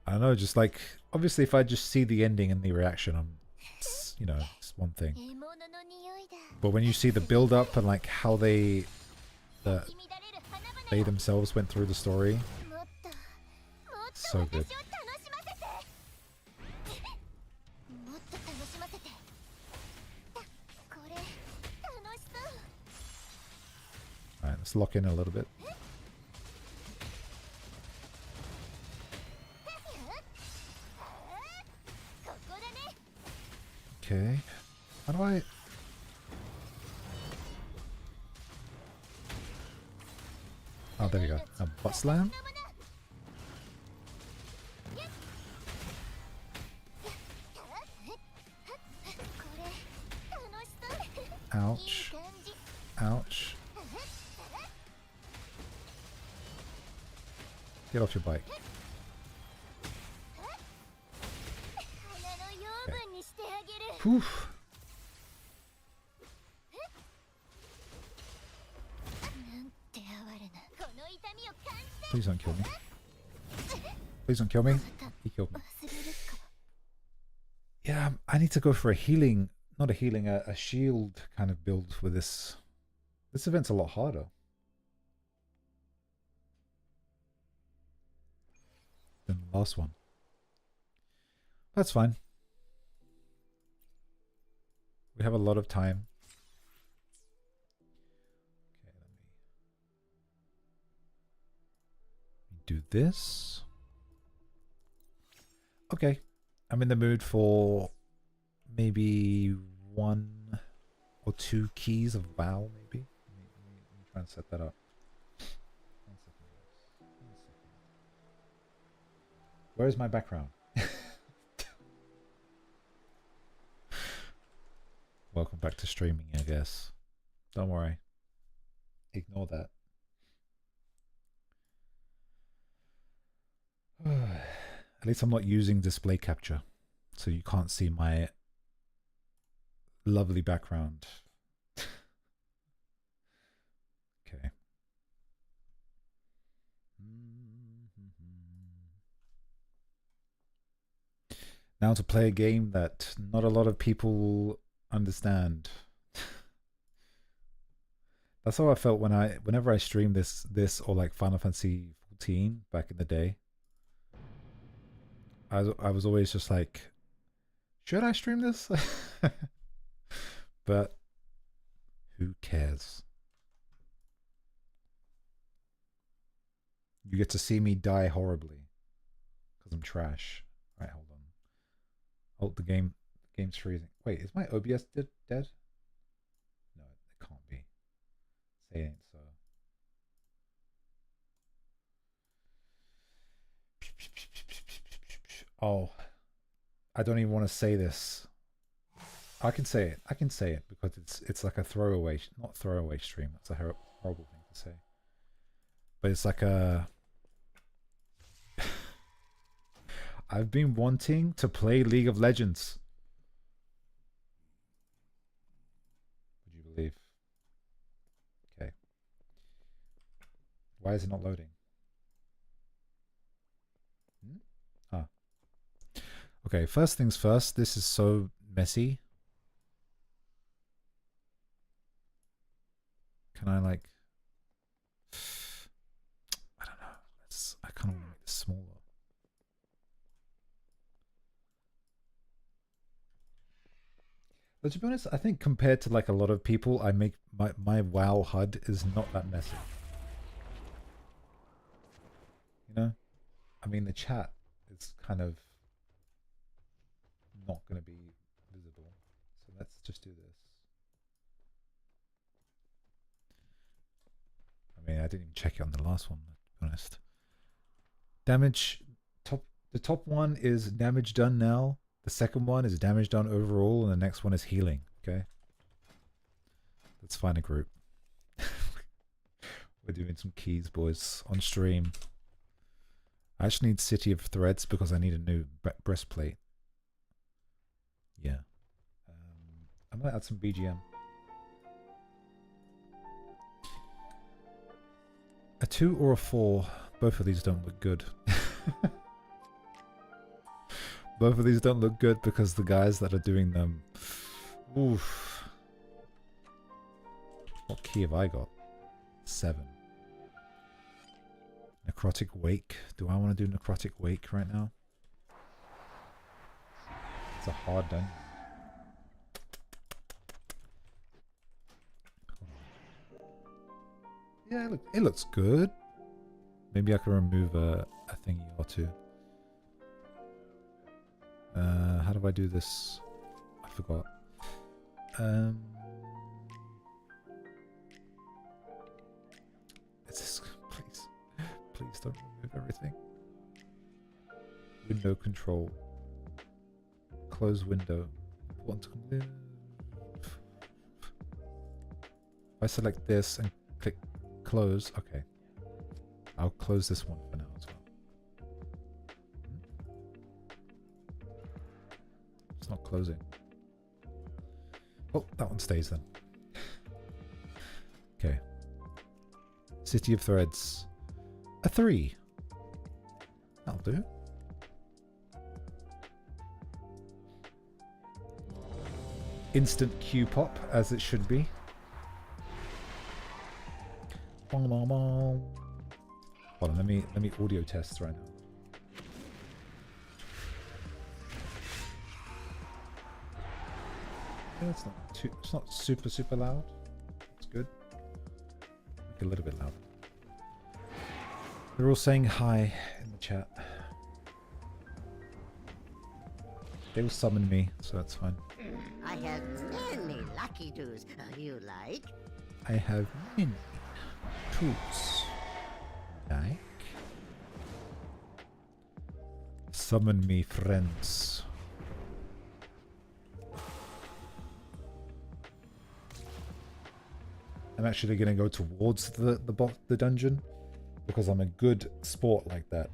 I don't know, just like, obviously if I just see the ending and the reaction, it's one thing. But when you see the build up and like how they themselves went through the story, so good. Let's lock in a little bit. Okay. How do I... Oh, there we go. A butt slam? Ouch. Ouch. Get off your bike. Okay. Oof. Please don't kill me. Please don't kill me. He killed me. Yeah, I need to go for a healing, not a healing, a shield kind of build with this. This event's a lot harder. Than the last one. That's fine. We have a lot of time. Okay, let me do this. Okay. I'm in the mood for maybe 1 or 2 keys of WoW, maybe. Let me try and set that up. 1 second. 1 second. Where is my background? Welcome back to streaming, I guess. Don't worry. Ignore that. At least I'm not using display capture, so you can't see my lovely background. Okay. Now to play a game that not a lot of people understand. That's how I felt whenever I streamed this or like Final Fantasy 14 back in the day. I was always just like, should I stream this? But who cares? You get to see me die horribly because I'm trash. Right, hold on. Oh, the game's freezing. Wait, is my OBS dead? No, it can't be. Say it ain't so. Oh, I don't even want to say this. I can say it. I can say it because it's like a throwaway, not throwaway stream. That's a horrible thing to say. But it's like a... I've been wanting to play League of Legends. Would you believe? Okay. Why is it not loading? Ah. Okay, first things first. This is so messy. Can I like... I don't know. I kind of want to make this smaller. But to be honest, I think compared to like a lot of people, I make my WoW HUD is not that messy. You know? I mean, the chat is kind of not going to be visible. So let's just do this. I mean, I didn't even check it on the last one, to be honest. Damage, the top one is damage done now. The second one is damage done overall, and the next one is healing, okay? Let's find a group. We're doing some keys, boys, on stream. I actually need City of Threads because I need a new breastplate. Yeah. I'm going to add some BGM. A 2 or a 4, both of these don't look good. Both of these don't look good because the guys that are doing them... Oof. What key have I got? 7. Necrotic Wake. Do I want to do Necrotic Wake right now? It's a hard dungeon. Yeah, it looks good. Maybe I can remove a thingy or two. How do I do this? I forgot. Is this, please don't remove everything. Window control. Close window. If I select this and click close, okay. I'll close this one for now as well. It's not closing. Oh, that one stays then. Okay. City of Threads. A 3. That'll do. Instant Q pop, as it should be. Hold on, let me audio test right now. Yeah, it's not super loud. It's good. Make it a little bit louder. They're all saying hi in the chat. They will summon me, so that's fine. I have many lucky doos you like. I have many tools. Like. Summon me, friends. I'm actually gonna go towards the dungeon because I'm a good sport like that.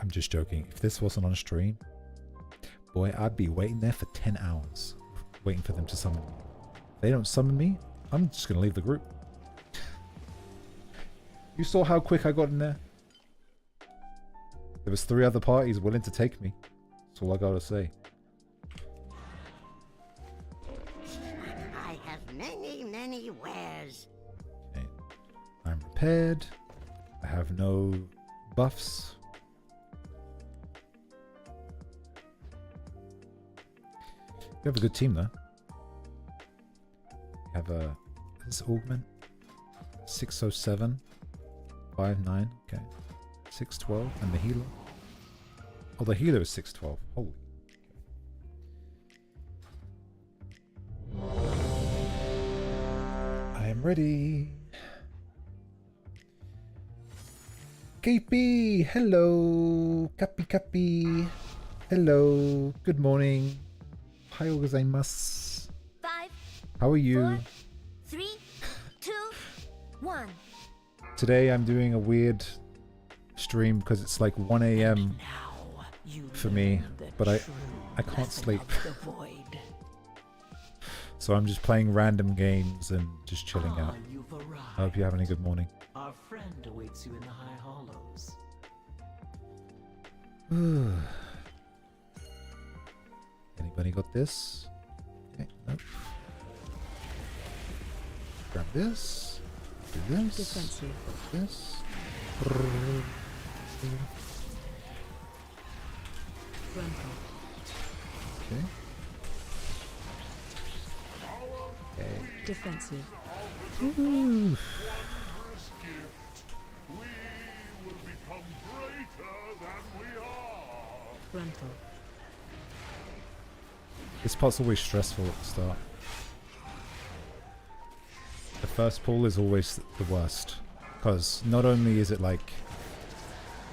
I'm just joking. If this wasn't on stream, boy, I'd be waiting there for 10 hours, waiting for them to summon me. If they don't summon me, I'm just gonna leave the group. You saw how quick I got in there? There was 3 other parties willing to take me. That's all I gotta say. I have many wares. Okay. I'm repaired. I have no buffs. You have a good team though. You have a this augment 607 59, okay. 612 and the healer. Oh, the healer is 612. Holy. I am ready. KP, hello. Kapi. Hello. Good morning. Ohayou gozaimasu. 5, How are you? 4, 3, 2, 1. Today I'm doing a weird stream because it's like 1 a.m. for me, but I can't sleep. So I'm just playing random games and just chilling out. I hope you're having a good morning. Our friend awaits you in the high hollows. Anybody got this? Okay, nope. Grab this. Do this. Defensive. This. Okay. Okay. Defensive. Ooh. Frontal. This part's always stressful at the start. The first pull is always the worst. Because not only is it like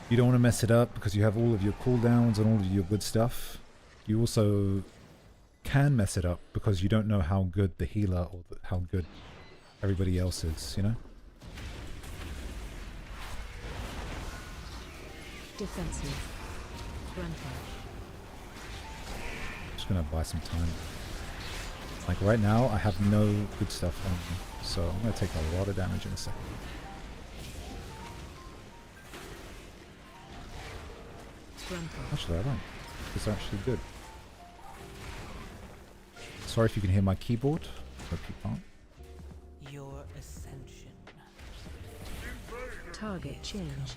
you don't want to mess it up because you have all of your cooldowns and all of your good stuff, you also can mess it up because you don't know how good the healer or how good everybody else is, you know? Defensive. Frontal. Just gonna buy some time. Like right now, I have no good stuff on me, so I'm gonna take a lot of damage in a second. Frontal. Actually, I don't. It's actually good. Sorry if you can hear my keyboard. Hope you can't. Your ascension. Target change.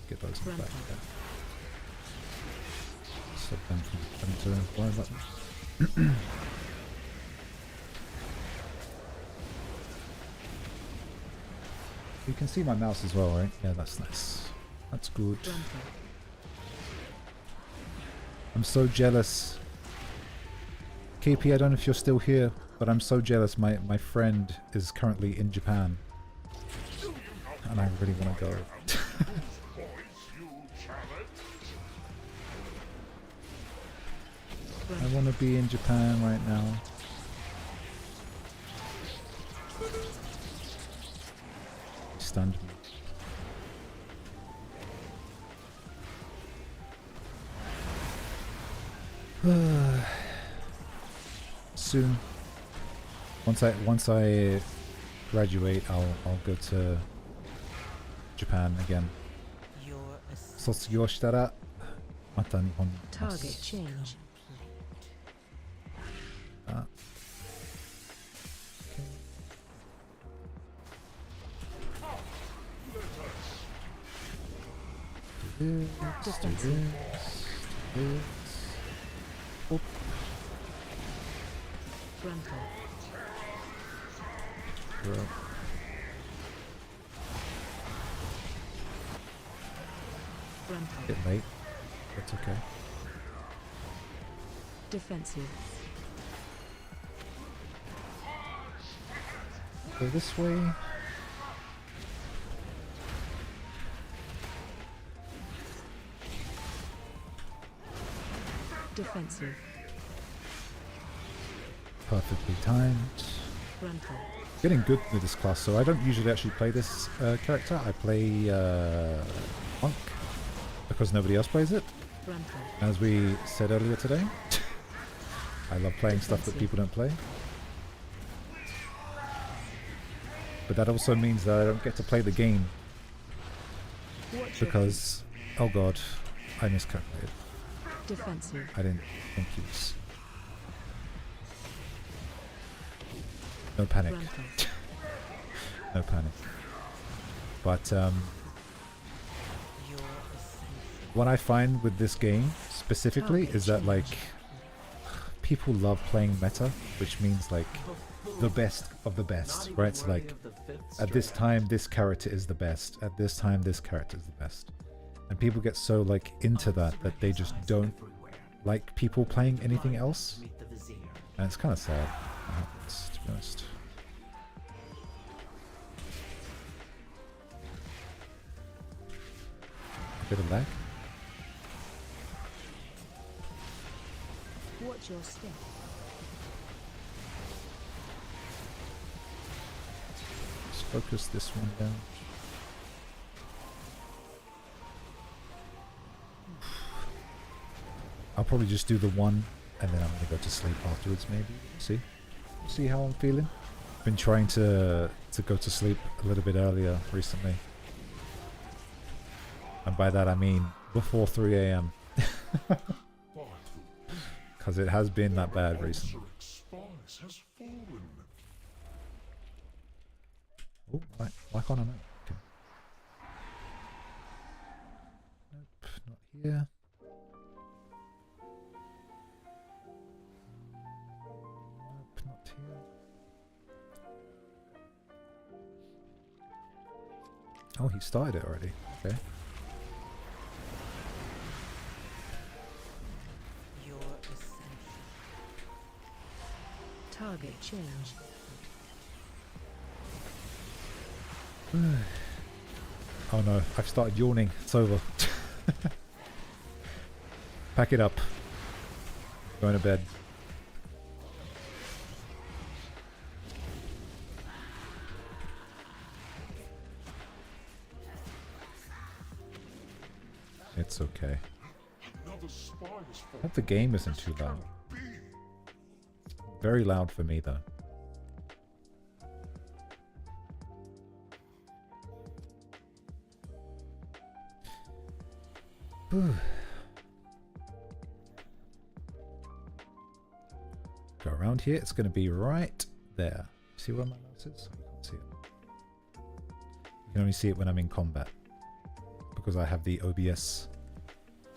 Get those back Frontal. there. Stop them from having to worry about them. You can see my mouse as well, right? Yeah, that's nice. That's good. Frontal. I'm so jealous. KP, I don't know if you're still here, but I'm so jealous. My friend is currently in Japan. And I really want to go. I want to be in Japan right now. Stunned me. Soon. Once I graduate, I'll go to Japan again. 卒業したらまた日本に行きます。 Target change. Ah. Do this, do this, do this. Oop. Frontal. Bro. Frontal. Bit late. That's okay. Defensive. Go this way. Defensive. Perfectly timed. Frontal. Getting good with this class, so I don't usually actually play this character. I play Monk because nobody else plays it. Frontal. As we said earlier today, I love playing stuff that people don't play. But that also means that I don't get to play the game because, oh god, I miscalculated. Defensive. I didn't think he was. No panic. Frontal. No panic. But what I find with this game specifically is that like people love playing meta, which means like the best of the best, right? So like at this time this character is the best, at this time this character is the best, and people get so like into that they just don't like people playing anything else, and it's kind of sad, to be honest. A bit of lag. Watch your step. Let's focus this one down. I'll probably just do the one and then I'm gonna go to sleep afterwards, maybe. See how I'm feeling. Been trying to go to sleep a little bit earlier recently. And by that I mean before 3 AM. Because it has been that bad recently. Oh, why can't I know? Okay. Nope, not here. Nope, not here. Oh, he started it already. Okay. Target change. Oh no, I've started yawning. It's over. Pack it up. Going to bed. It's okay. I hope the game isn't too loud. Very loud for me though. Go around here, it's going to be right there. See where my mouse is? You can't see it. You can only see it when I'm in combat because I have the OBS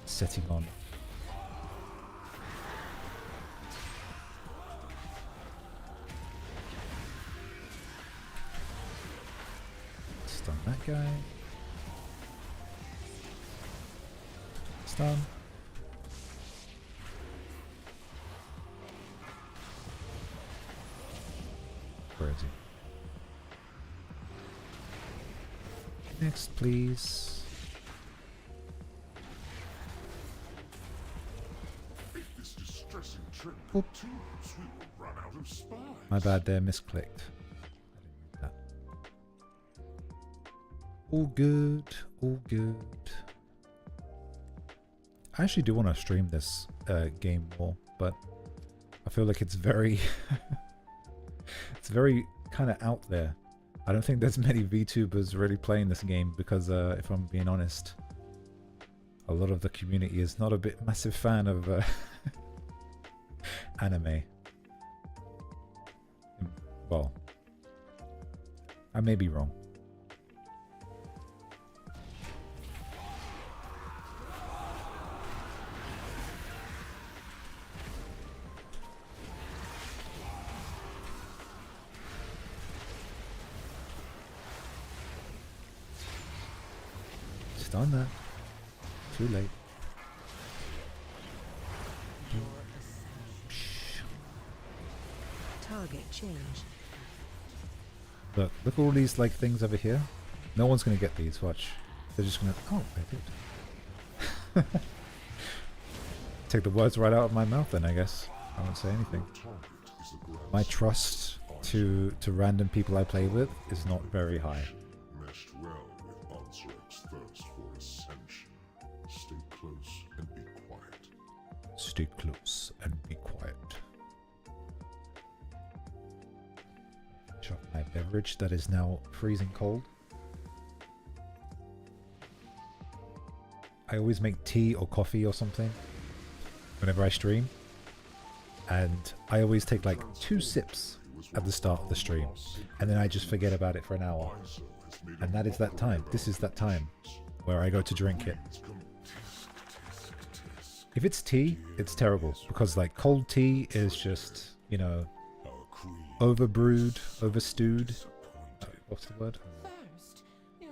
setting on. Stun that guy. Stun. Where is he? Next, please. This distressing trend Oop. continues, we will run out of spies. My bad there, misclicked. I didn't read that. All good, all good. I actually do want to stream this game more, but I feel like it's very it's very kind of out there. I don't think there's many VTubers really playing this game because if I'm being honest, a lot of the community is not a massive fan of anime. Well, I may be wrong. Done that. Too late. Target changed. Look at all these like things over here. No one's gonna get these. Watch. They're just gonna. Oh, I did. Take the words right out of my mouth. Then I guess I won't say anything. My trust to random people I play with is not very high. Meshed well with Onsurex's thirst for ascension. Stay close and be quiet. Stay close and be quiet. Chop my beverage that is now freezing cold. I always make tea or coffee or something whenever I stream, and I always take like 2 sips at the start of the stream, and then I just forget about it for an hour, and that is that time. This is that time where I go to drink it. If it's tea, it's terrible, because like cold tea is just, you know, overbrewed, overstewed. What's the word?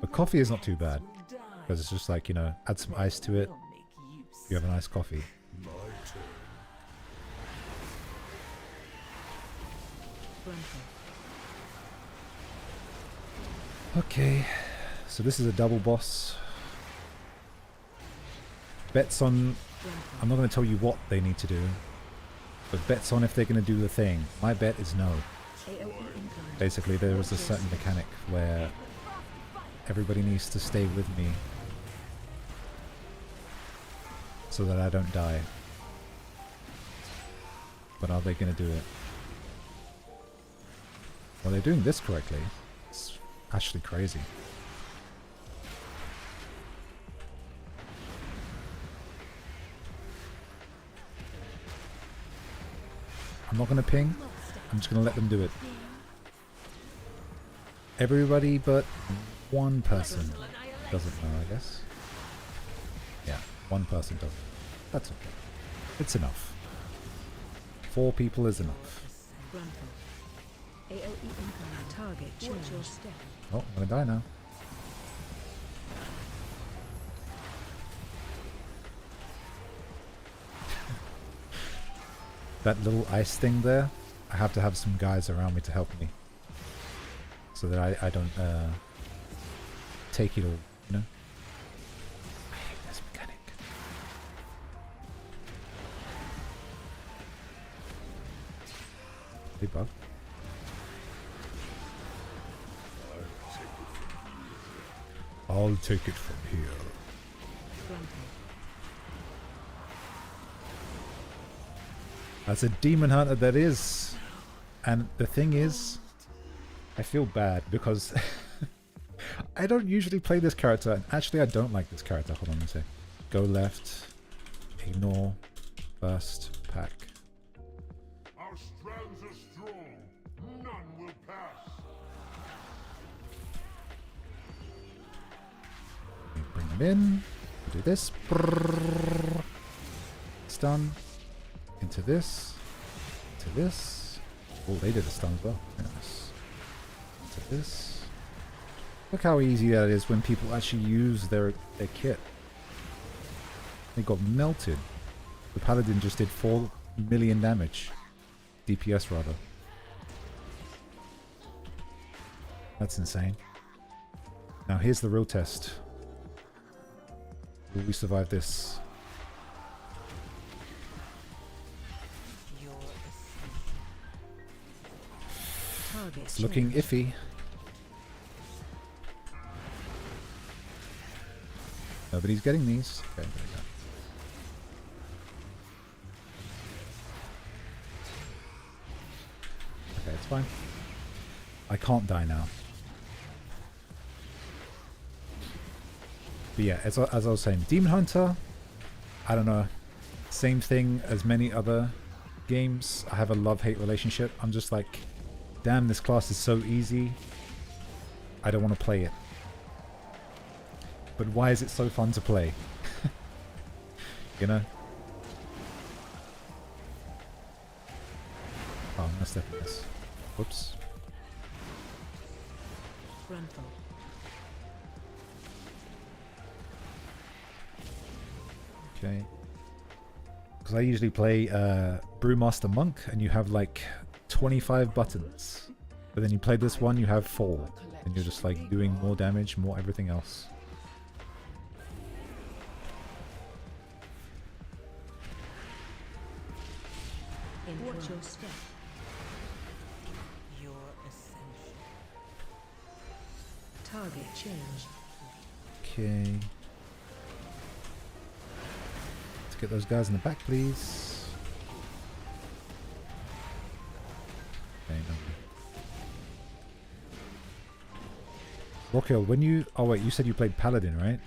But coffee is not too bad, because it's just like, you know, add some ice to it. You have a nice coffee. Okay, so this is a double boss. Bets on... I'm not going to tell you what they need to do, but bets on if they're going to do the thing. My bet is no. Basically, there is a certain mechanic where everybody needs to stay with me so that I don't die. But are they going to do it? Well, they're doing this correctly. It's actually crazy. I'm not going to ping. I'm just going to let them do it. Everybody but one person doesn't know, I guess. Yeah, one person doesn't. That's okay. It's enough. 4 people is enough. AOE incoming. Target change your step. Oh, I'm gonna die now. That little ice thing there, I have to have some guys around me to help me, so that I don't take it all, you know? I hate this mechanic. Hey, bug. I'll take it from here. That's a demon hunter, that is. And the thing is, I feel bad because I don't usually play this character, and actually I don't like this character. Hold on a sec. Go left, ignore, first, pack. Our strands are strong. None will pass. Bring them in. Do this. Stun. Into this. Into this. Oh, they did a stun as well. Very nice. Into this. Look how easy that is when people actually use their kit. They got melted. The paladin just did 4 million damage. DPS rather. That's insane. Now here's the real test. Will we survive this? It's looking iffy. Nobody's getting these. Okay, there we go. Okay, it's fine. I can't die now. But yeah, as I was saying, Demon Hunter, I don't know, same thing as many other games. I have a love-hate relationship. I'm just like, damn, this class is so easy. I don't want to play it. But why is it so fun to play? You know? Oh, I'm gonna step in this. Whoops. Frontal. Okay. Because I usually play Brewmaster Monk, and you have like 25 buttons. But then you play this one, you have 4. And you're just like doing more damage, more everything else. Watch your step. Your ascension. Target change. Okay. Let's get those guys in the back, please. Okay, no. Rockhill, when you... Oh wait, you said you played Paladin, right?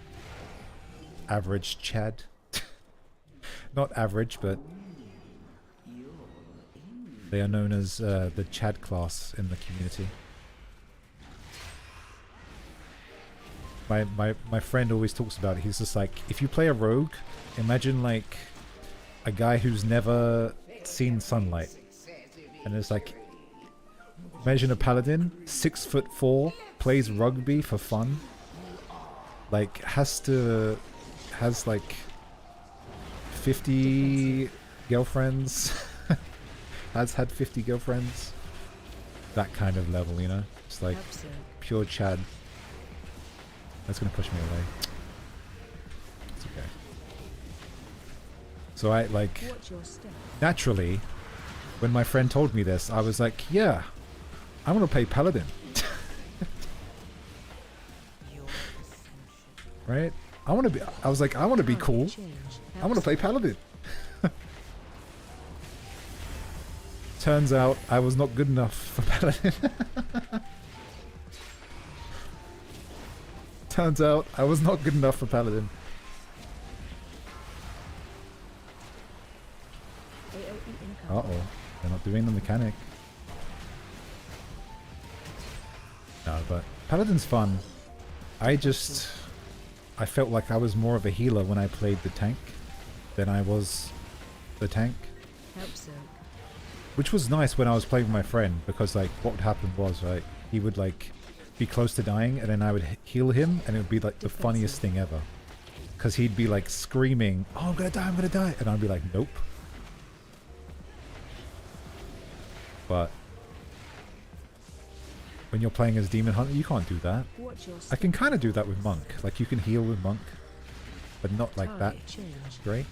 Average Chad. Not average, but... They are known as the Chad class in the community. My friend always talks about it. He's just like, if you play a rogue, imagine like a guy who's never seen sunlight. And it's like, imagine a paladin, 6'4", plays rugby for fun. Like, has like 50 girlfriends. Has had 50 girlfriends. That kind of level, you know? It's like pure Chad. That's gonna push me away. It's okay. So I like naturally, when my friend told me this, I was like, yeah, I want to play Paladin. Right? I want to be cool. I want to play Paladin. Turns out I was not good enough for Paladin. Turns out I was not good enough for Paladin. Uh-oh. They're not doing the mechanic. No, but Paladin's fun. I felt like I was more of a healer when I played the tank than I was the tank. Which was nice when I was playing with my friend, because like what would happen was, right, he would like be close to dying and then I would heal him and it would be like the funniest thing ever. Because he'd be like screaming, oh, I'm gonna die, and I'd be like, nope. But when you're playing as Demon Hunter, you can't do that. I can kind of do that with Monk. Like you can heal with Monk, but not like that. Great.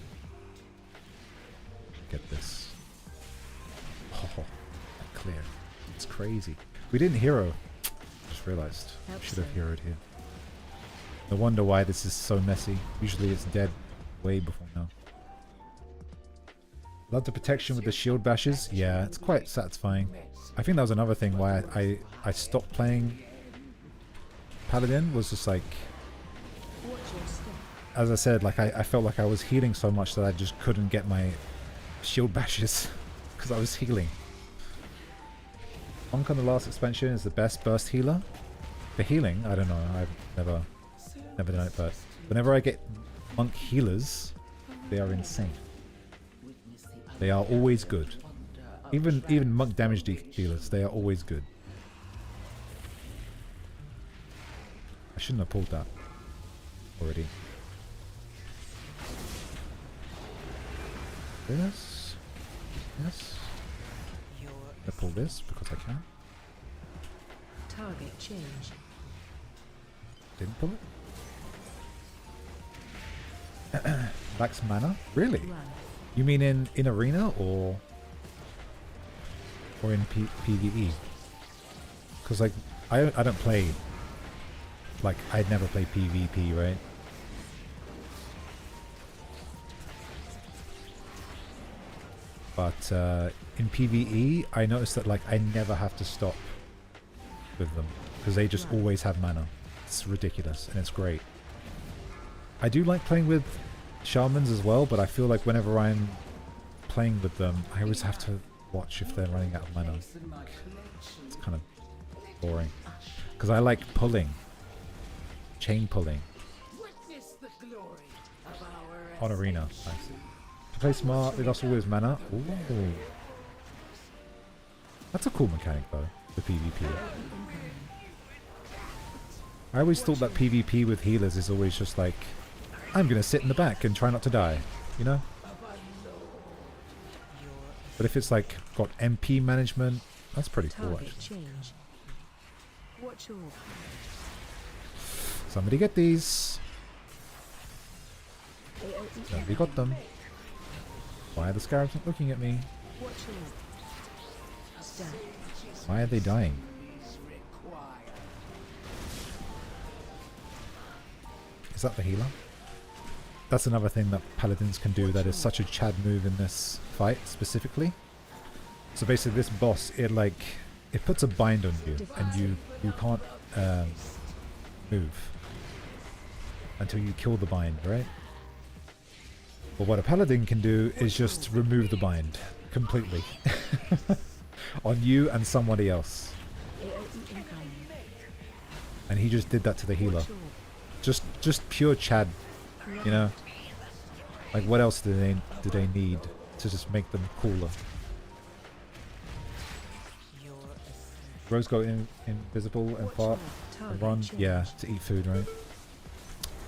Get this. Oh, clear. It's crazy. We didn't hero. Just realized. Should have heroed here. No wonder why this is so messy. Usually it's dead way before now. Love the protection with the shield bashes. Yeah, it's quite satisfying. I think that was another thing why I stopped playing Paladin, was just like, as I said, like I felt like I was healing so much that I just couldn't get my shield bashes because I was healing. Monk on the last expansion is the best burst healer. For healing, I don't know, I've never done it, but whenever I get Monk healers, they are insane. They are always good. Even Monk damage dealers, they are always good. I shouldn't have pulled that already. This. Yes. I pull this because I can. Target change. Didn't pull it. Lacks mana? Really? Run. You mean in arena or in PvE? Because like I don't play, like I'd never play PvP, right? But in PvE, I noticed that like I never have to stop with them because they just always have mana. It's ridiculous and it's great. I do like playing with shamans as well, but I feel like whenever I'm playing with them, I always have to watch if they're running out of mana. It's kind of boring. Because I like pulling. Chain pulling. On arena. Nice. To play smart, they lost all his mana. Ooh. That's a cool mechanic though, the PvP. I always thought that PvP with healers is always just like, I'm gonna sit in the back and try not to die, you know? But if it's like got MP management, that's pretty cool actually. Change. Watch your Somebody get these. Nobody got them. Why are the scarabs not looking at me? watch your stats. Why are they dying? Is that the healer? That's another thing that paladins can do that is such a Chad move in this fight specifically. So basically this boss, it puts a bind on you and you can't move until you kill the bind, right? But what a paladin can do is just remove the bind completely on you and somebody else. And he just did that to the healer. Just pure Chad, you know? Like what else do they need to just make them cooler? Rose go invisible and fart and run, yeah, to eat food, right?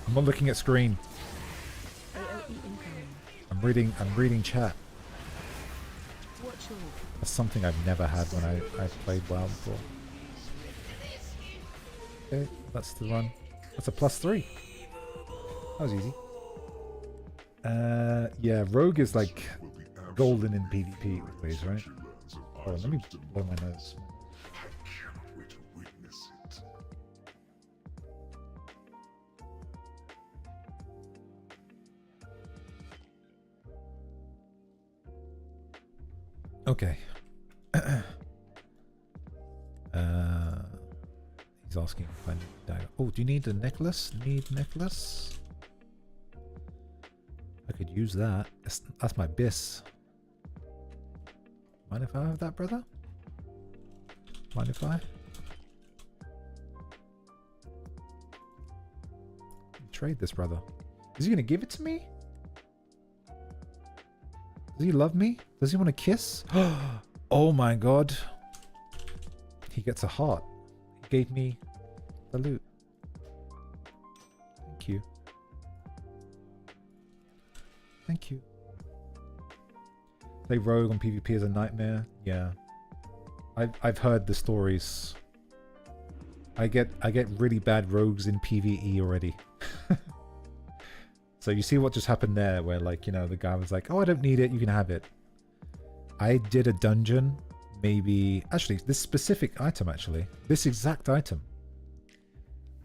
I'm not looking at screen. I'm reading chat. That's something I've never had when I played WoW before. Okay, that's the run. That's a +3. That was easy. Yeah, Rogue is like golden in PvP ways, right? Hold on, let me blow my nose. Okay. He's asking if I need dagger. Oh, do you need a necklace? Need necklace? I could use that. That's my bis. Mind if I have that, brother? Mind if I? Trade this, brother. Is he gonna give it to me? Does he love me? Does he want to kiss? Oh my god. He gets a heart. He gave me the loot. Thank you. Thank you. Play Rogue on PvP is a nightmare. Yeah. I've heard the stories. I get really bad rogues in PvE already. So you see what just happened there where like, you know, the guy was like, oh, I don't need it, you can have it. I did a dungeon, maybe, actually this specific item actually, this exact item.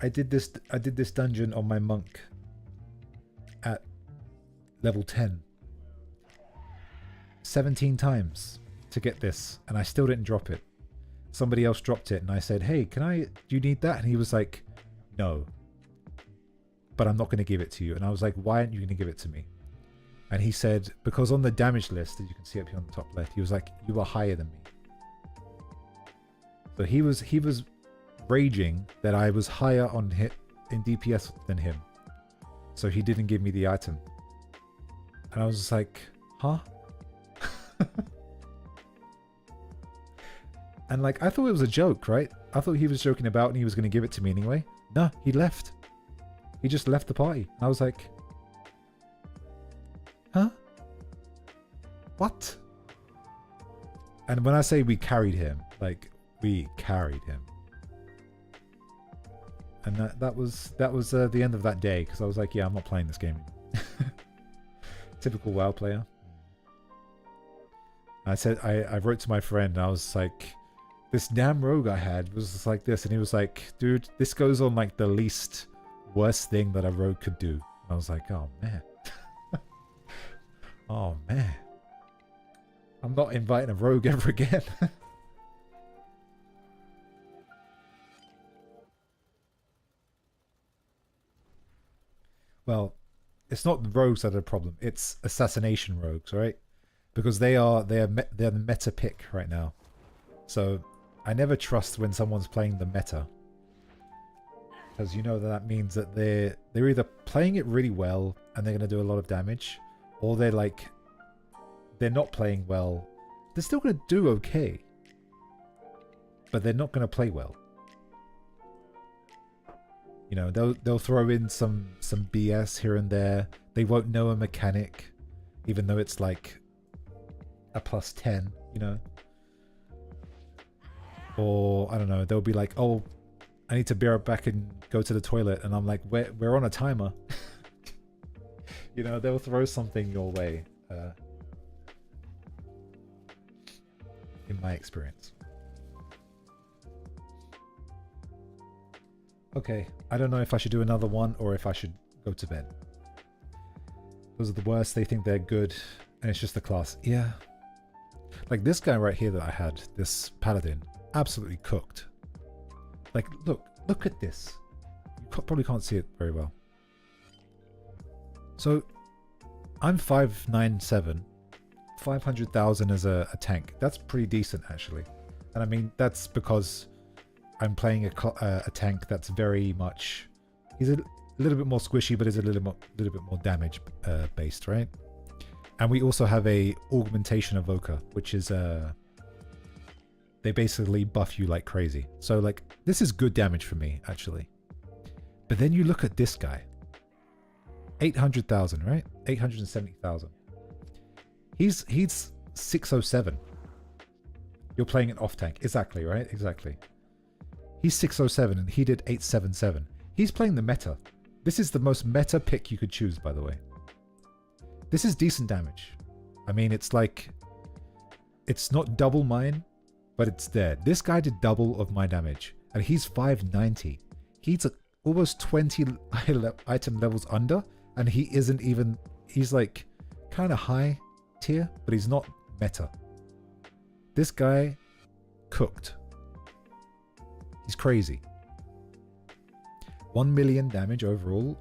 I did this dungeon on my monk at level 10. 17 times to get this and I still didn't drop it. Somebody else dropped it and I said, hey, do you need that? And he was like, no. But I'm not going to give it to you. And I was like, why aren't you going to give it to me? And he said, because on the damage list, as you can see up here on the top left, he was like, you are higher than me. So he was raging that I was higher on hit in DPS than him. So he didn't give me the item. And I was just like, huh? And like, I thought it was a joke, right? I thought he was joking about and he was going to give it to me anyway. No, he left. He just left the party. I was like, huh? What? And when I say we carried him, like, we carried him. And that was the end of that day, because I was like, yeah, I'm not playing this game. Typical WoW player. I wrote to my friend, and I was like, this damn rogue I had was just like this, and he was like, dude, this goes on like the least worst thing that a rogue could do. And I was like, oh man. Oh man. I'm not inviting a rogue ever again. Well, it's not the rogues that are the problem. It's assassination rogues, right? Because they're the meta pick right now. So I never trust when someone's playing the meta, because you know that means that they're either playing it really well and they're gonna do a lot of damage, or they're not playing well. They're still gonna do okay, but they're not gonna play well. You know, they'll throw in some BS here and there. They won't know a mechanic, even though it's like a +10, you know. Or I don't know, they'll be like, "Oh, I need to be right back and go to the toilet," and I'm like, "We're on a timer." You know, they'll throw something your way. In my experience. Okay, I don't know if I should do another one or if I should go to bed. Those are the worst. They think they're good, and it's just the class. Yeah. Like this guy right here that I had, this paladin, absolutely cooked. Like, look at this. You probably can't see it very well. So, I'm 597, 500,000 as a tank. That's pretty decent, actually. And I mean, that's because I'm playing a tank that's very much... He's a little bit more squishy, but is a little bit more damage based, right? And we also have a augmentation evoker, which is they basically buff you like crazy. So like, this is good damage for me, actually. But then you look at this guy. 800,000, right? 870,000. He's 607. You're playing an off tank. Exactly, right? Exactly. He's 607 and he did 877. He's playing the meta. This is the most meta pick you could choose, by the way. This is decent damage. I mean, it's like... It's not double mine, but it's there. This guy did double of my damage. And he's 590. He's almost 20 item levels under. And he isn't even... He's like kind of high tier, but he's not meta. This guy cooked. He's crazy. 1 million damage overall.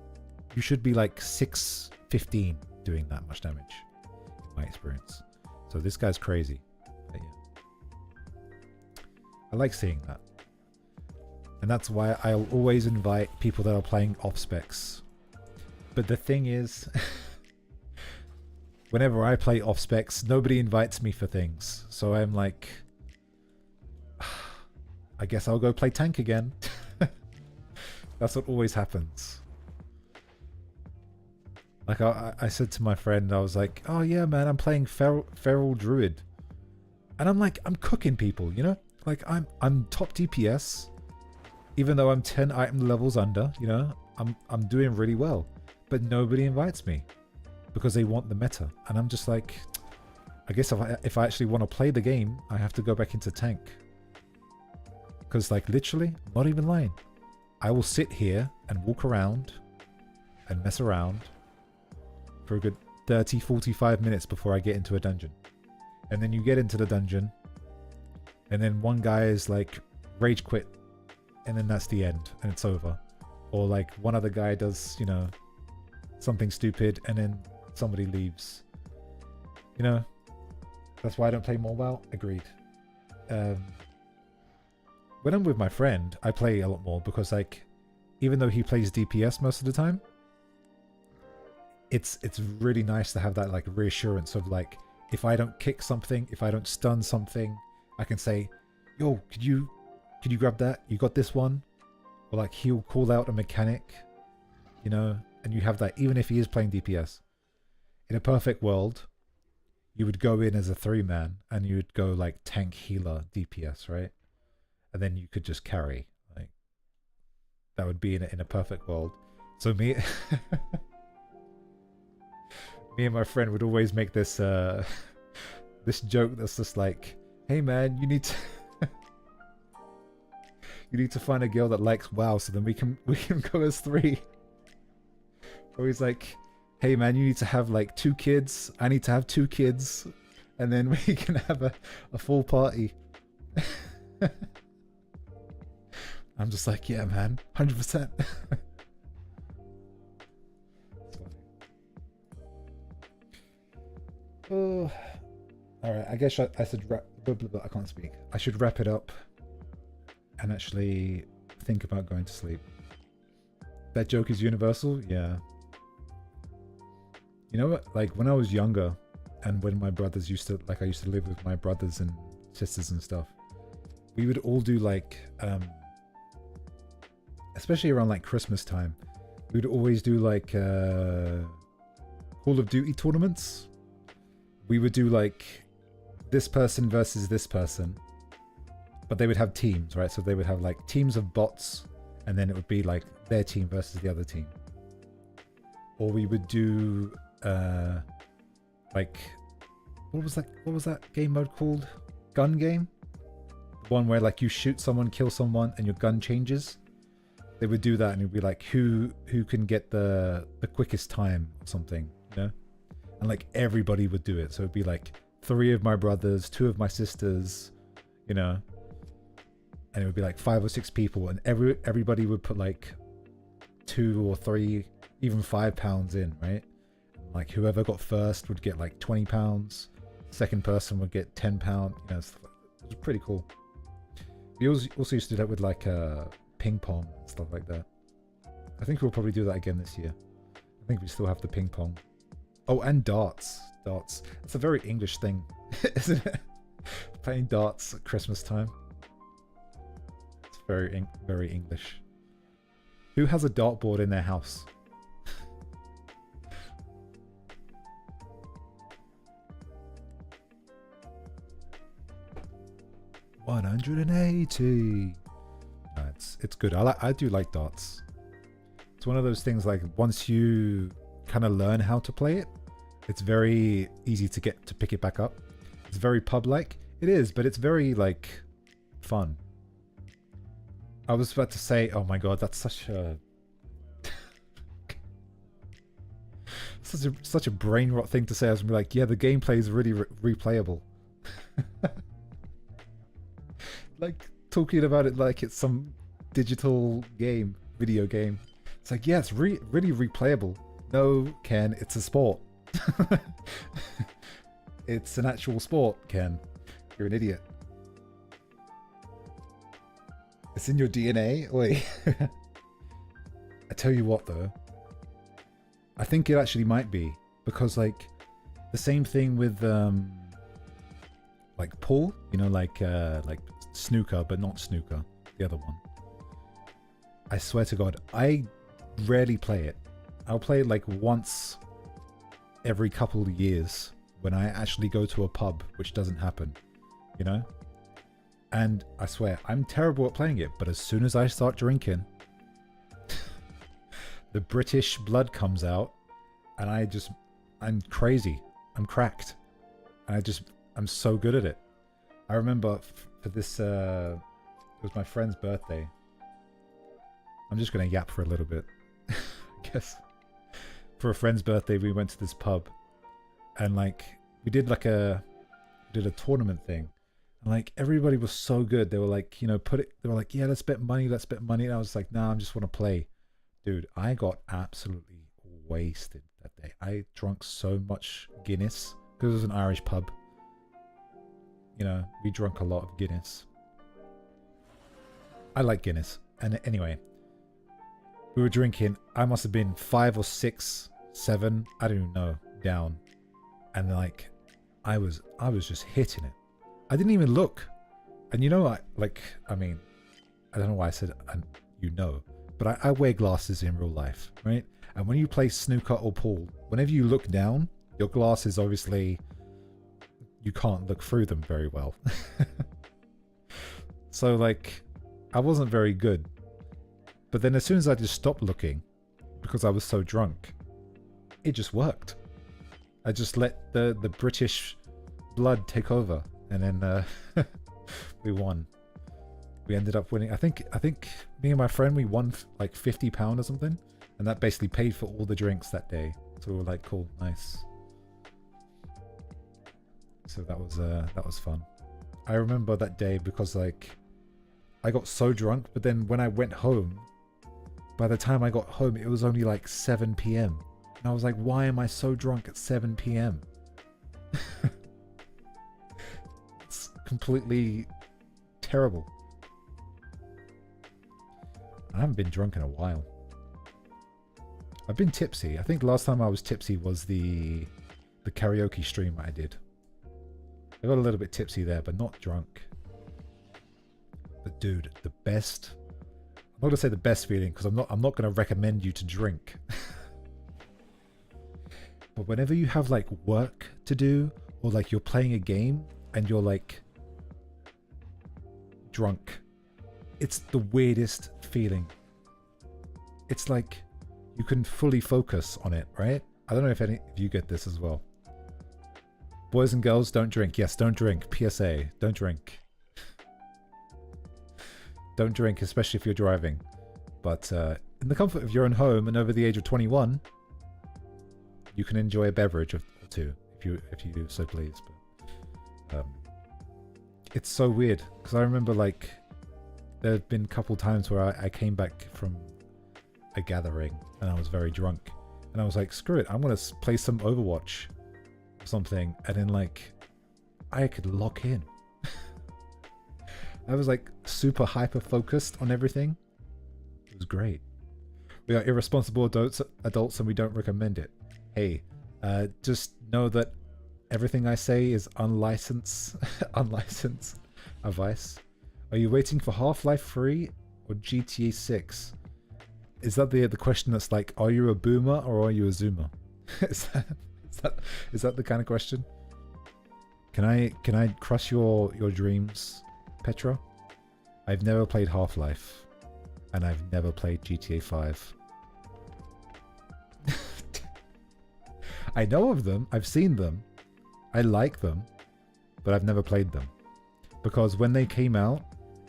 You should be like 615 doing that much damage, in my experience. So this guy's crazy. But yeah. I like seeing that. And that's why I'll always invite people that are playing off specs. But the thing is, whenever I play off specs, nobody invites me for things. So I'm like, I guess I'll go play tank again. That's what always happens. Like I said to my friend, I was like, oh yeah, man, I'm playing Feral Druid. And I'm like, I'm cooking people, you know? Like I'm top DPS, even though I'm 10 item levels under, you know? I'm doing really well. But nobody invites me because they want the meta. And I'm just like, I guess if I actually want to play the game, I have to go back into tank. Because like literally, not even lying, I will sit here and walk around and mess around for a good 30-45 minutes before I get into a dungeon. And then you get into the dungeon and then one guy is like rage quit and then that's the end and it's over. Or like one other guy does, you know, something stupid and then somebody leaves. You know, that's why I don't play more WoW. Agreed. When I'm with my friend, I play a lot more because like, even though he plays DPS most of the time, it's really nice to have that like reassurance of like, if I don't kick something, if I don't stun something, I can say, yo, could you grab that? You got this one? Or like he'll call out a mechanic, you know, and you have that even if he is playing DPS. In a perfect world, you would go in as a 3-man and you would go like tank, healer, DPS, right? And then you could just carry. Like that would be in a perfect world. So me me and my friend would always make this this joke that's just like, hey man, you need to you need to find a girl that likes WoW so then we can go as 3. Or he's like, hey man, you need to have like 2 kids. I need to have 2 kids. And then we can have a full party. I'm just like, yeah man, 100%. Oh, all right. I guess I should wrap. I can't speak. I should wrap it up and actually think about going to sleep. That joke is universal. Yeah. You know what? Like when I was younger, and when my brothers used to, like I used to live with my brothers and sisters and stuff, we would all do like, especially around like Christmas time, we would always do like Call of Duty tournaments. We would do like this person versus this person, but they would have teams, right? So they would have like teams of bots, and then it would be like their team versus the other team. Or we would do like what was that game mode called? Gun game? The one where like you shoot someone, kill someone, and your gun changes. They would do that, and it'd be like who can get the quickest time or something, you know? And like everybody would do it. So it'd be like 3 of my brothers, 2 of my sisters, you know, and it would be like 5 or 6 people, and everybody would put like 2 or 3, even £5 in, right? Like whoever got first would get like £20. Second person would get £10. You know, it was pretty cool. We also used to do that with like ping pong and stuff like that. I think we'll probably do that again this year. I think we still have the ping pong. Oh, and darts. Darts. It's a very English thing, isn't it? Playing darts at Christmas time. It's very English. Who has a dartboard in their house? 180. It's good. I do like darts. It's one of those things like once you kind of learn how to play it, it's very easy to pick it back up. It's very pub-like. It is, but it's very like fun. I was about to say, oh my god, that's such a such a brain rot thing to say. I was gonna be like, yeah, the gameplay is really replayable. Like talking about it like it's some digital game, video game. It's like, yeah, it's really replayable. No, Ken, it's a sport. It's an actual sport, Ken. You're an idiot. It's in your DNA? Wait. I tell you what though. I think it actually might be. Because like the same thing with like pool, you know, like snooker, but not snooker. The other one. I swear to God, I rarely play it. I'll play it like once every couple of years when I actually go to a pub, which doesn't happen, you know? And I swear, I'm terrible at playing it, but as soon as I start drinking, the British blood comes out, and I'm crazy. I'm cracked. And I'm so good at it. I remember for this, it was my friend's birthday. I'm just going to yap for a little bit, I guess. For a friend's birthday, we went to this pub, and like we did a tournament thing, and like everybody was so good. They were like, you know, they were like, yeah, let's bet money. And I was like, nah, I just want to play. Dude, I got absolutely wasted that day. I drank so much Guinness because it was an Irish pub. You know, we drank a lot of Guinness. I like Guinness. And anyway, we were drinking. I must have been 5 or 6, 7, I don't even know, down. And like, I was just hitting it. I didn't even look. And you know, I mean, I don't know why I said you know, but I wear glasses in real life, right? And when you play snooker or pool, whenever you look down, your glasses obviously, you can't look through them very well. So like, I wasn't very good. But then as soon as I just stopped looking, because I was so drunk, it just worked. I just let the British blood take over, and then we won. We ended up winning. I think me and my friend, we won like £50 or something, and that basically paid for all the drinks that day. So we were like, cool, nice. So that was fun. I remember that day because like I got so drunk, but then when I went home, by the time I got home, it was only like 7 p.m. And I was like, why am I so drunk at 7 p.m.? It's completely terrible. I haven't been drunk in a while. I've been tipsy. I think last time I was tipsy was the karaoke stream I did. I got a little bit tipsy there, but not drunk. But dude, the best... I'm not gonna say the best feeling, because I'm not gonna recommend you to drink. But whenever you have like work to do, or like you're playing a game and you're like drunk, it's the weirdest feeling. It's like you can fully focus on it, right? I don't know if any of you get this as well. Boys and girls, don't drink. Yes, don't drink. PSA, don't drink. Don't drink, especially if you're driving. But in the comfort of your own home and over the age of 21, you can enjoy a beverage or two if you do so please. But it's so weird because I remember like there have been a couple times where I came back from a gathering and I was very drunk, and I was like, screw it, I'm gonna play some Overwatch or something, and then like I could lock in. I was like super hyper focused on everything. It was great. We are irresponsible adults and we don't recommend it. Hey, just know that everything I say is unlicensed advice. Are you waiting for Half-Life 3 or GTA 6? Is that the question that's like, are you a boomer or are you a zoomer? is that the kind of question? Can I crush your dreams, Petra? I've never played Half-Life, and I've never played GTA 5. I know of them, I've seen them, I like them, but I've never played them. Because when they came out,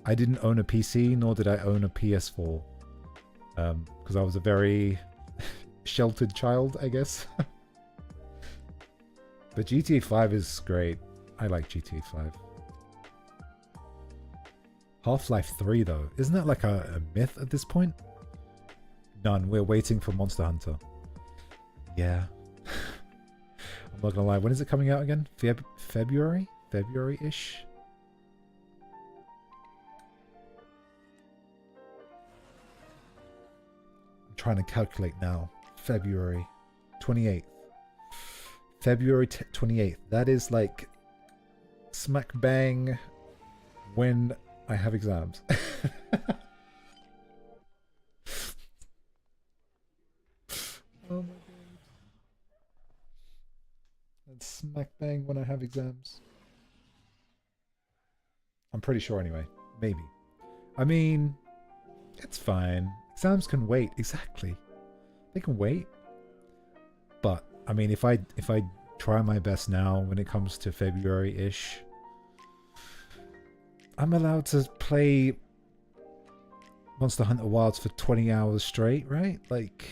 I didn't own a PC, nor did I own a PS4. Because I was a very sheltered child, I guess. But GTA 5 is great. I like GTA 5. Half-Life 3 though, isn't that like a myth at this point? None, we're waiting for Monster Hunter. Yeah. I'm not gonna lie, when is it coming out again? February? February-ish? I'm trying to calculate now. February 28th. February 28th. That is like smack bang when I have exams. Oh my god. That's smack bang when I have exams. I'm pretty sure anyway. Maybe. I mean, it's fine. Exams can wait. Exactly. They can wait. But, I mean, if I try my best now when it comes to February-ish, I'm allowed to play Monster Hunter Wilds for 20 hours straight, right? Like,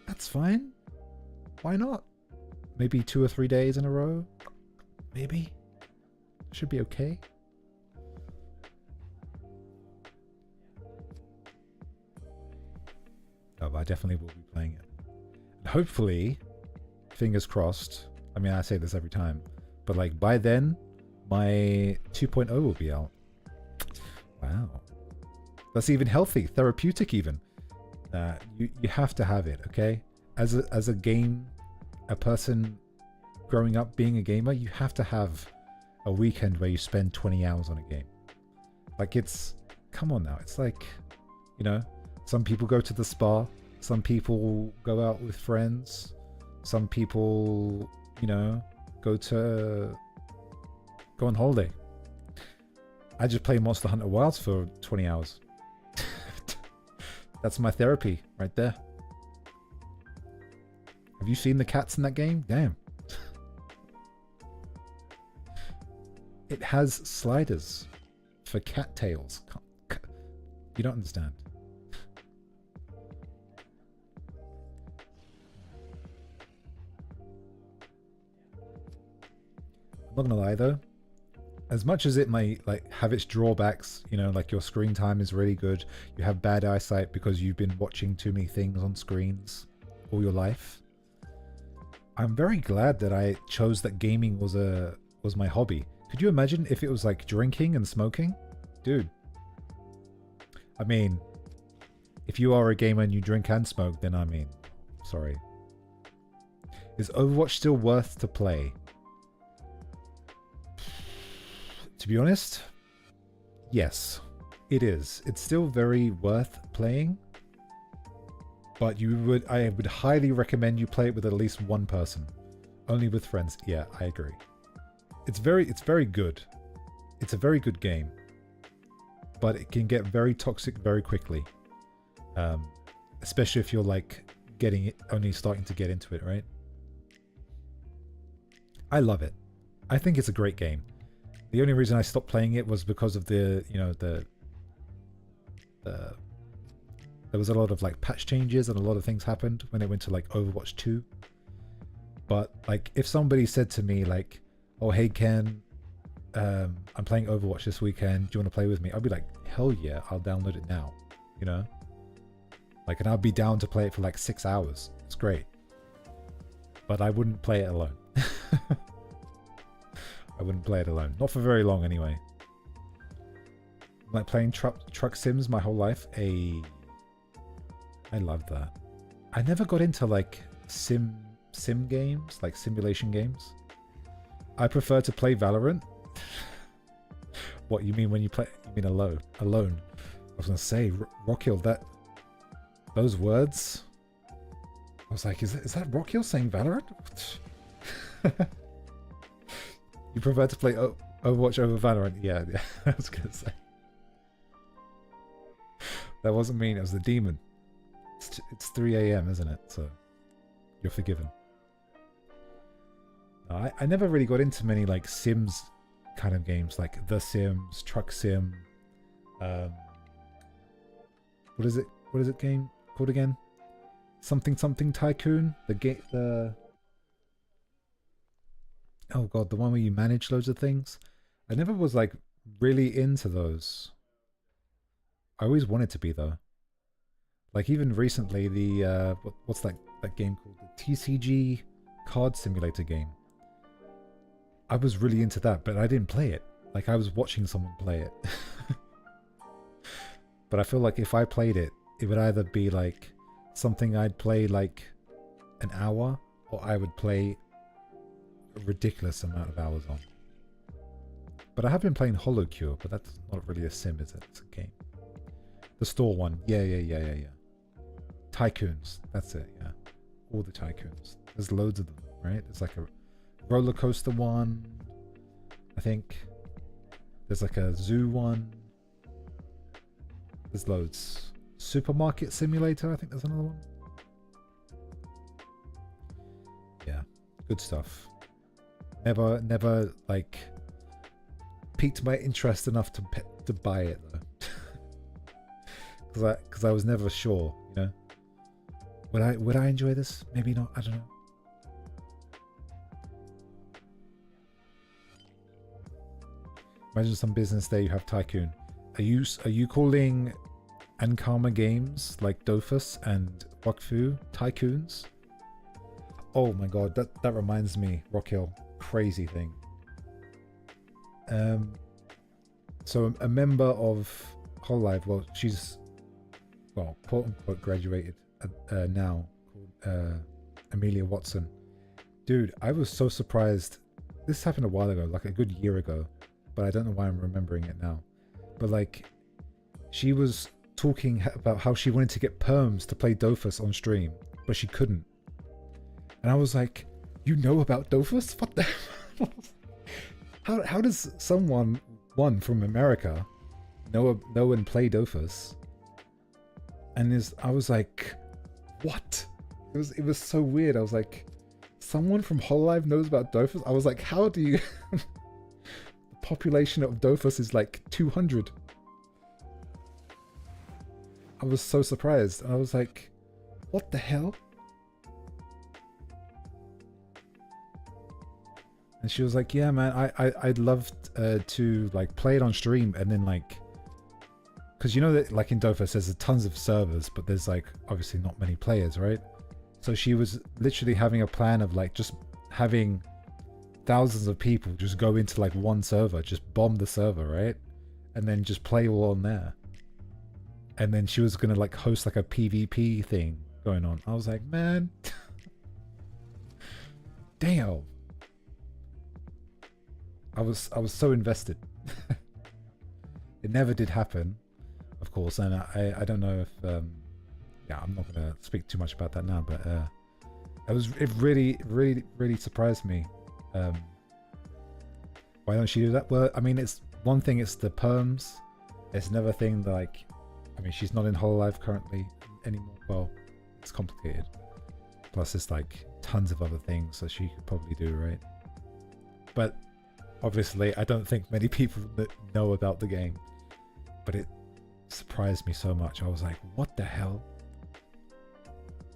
that's fine. Why not? Maybe 2 or 3 days in a row? Maybe. Should be okay. Oh, but I definitely will be playing it. And hopefully, fingers crossed, I mean, I say this every time, but like by then, my 2.0 will be out. Wow. That's even healthy, therapeutic even. You have to have it, okay? As a person growing up being a gamer, you have to have a weekend where you spend 20 hours on a game. Like it's, come on now. It's like, you know, some people go to the spa, some people go out with friends, some people, you know, go on holiday. I just play Monster Hunter Wilds for 20 hours. That's my therapy right there. Have you seen the cats in that game? Damn. It has sliders for cattails. You don't understand. I'm not gonna lie though, as much as it might like have its drawbacks, you know, like your screen time is really good, you have bad eyesight because you've been watching too many things on screens all your life. I'm very glad that I chose that gaming was my hobby. Could you imagine if it was like drinking and smoking? Dude. I mean, if you are a gamer and you drink and smoke, then I mean, sorry. Is Overwatch still worth to play? To be honest, yes, it is. It's still very worth playing, but I would highly recommend you play it with at least one person. Only with friends. Yeah, I agree. It's very good. It's a very good game, but it can get very toxic very quickly. Especially if you're like only starting to get into it, right? I love it. I think it's a great game. The only reason I stopped playing it was because of there was a lot of like patch changes and a lot of things happened when it went to like Overwatch 2. But like if somebody said to me like, oh hey Ken, I'm playing Overwatch this weekend, do you want to play with me? I'd be like, hell yeah, I'll download it now, you know? Like, and I'd be down to play it for like 6 hours. It's great. But I wouldn't play it alone. I wouldn't play it alone. Not for very long anyway. Like playing truck sims my whole life. I loved that. I never got into like sim games, like simulation games. I prefer to play Valorant. What you mean when you play? You mean alone? Alone. I was gonna say Rockhill. Those words. I was like, is that Rockhill saying Valorant? You prefer to play Overwatch over Valorant? Yeah, I was gonna say. That wasn't mean. It was the demon. It's 3 a.m., isn't it? So you're forgiven. I never really got into many like Sims kind of games, like The Sims, Truck Sim. What is it? What is it game called again? Something Tycoon. Oh god, the one where you manage loads of things. I never was like really into those. I always wanted to be though. Like even recently, the what's that game called? The TCG card simulator game. I was really into that, but I didn't play it. Like I was watching someone play it. But I feel like if I played it, it would either be like something I'd play like an hour, or I would play a ridiculous amount of hours on. But I have been playing Hollow Cure, but that's not really a sim, is it? It's a game. The store one. Yeah. Tycoons. That's it, yeah. All the tycoons. There's loads of them, right? There's like a roller coaster one. I think there's like a zoo one. There's loads. Supermarket simulator, I think there's another one. Yeah, good stuff. Never like piqued my interest enough to buy it though. Because I was never sure, you know. Would I enjoy this? Maybe not. I don't know. Imagine some business there you have Tycoon. Are you calling Ankama games like Dofus and Wakfu Tycoons? Oh my god, that reminds me, Rockhill, crazy thing. So a member of Hololive, well, she's quote unquote graduated now, called Amelia Watson. Dude, I was so surprised. This happened a while ago, like a good year ago, but I don't know why I'm remembering it now. but like, she was talking about how she wanted to get perms to play Dofus on stream, but she couldn't. And I was like, you know about Dofus? What the how does someone from America know and play Dofus? And I was like, what? It was so weird. I was like, someone from Hololive knows about Dofus? I was like, how do you the population of Dofus is like 200. I was so surprised. I was like, what the hell? And she was like, yeah, man, I'd love to like play it on stream, and then like, because you know that like in Dofus there's tons of servers, but there's like obviously not many players, right? So she was literally having a plan of like just having thousands of people just go into like one server, just bomb the server, right? And then just play all on there. And then she was gonna like host like a PvP thing going on. I was like, man, damn. I was so invested. It never did happen, of course, and I don't know if yeah, I'm not gonna speak too much about that now, but it really surprised me. Why don't she do that? Well, I mean, it's one thing, it's the perms. It's another thing that, like, I mean, she's not in Hololive currently anymore. Well, it's complicated. Plus, it's like tons of other things that she could probably do, right? But obviously, I don't think many people know about the game. But it surprised me so much. I was like, what the hell?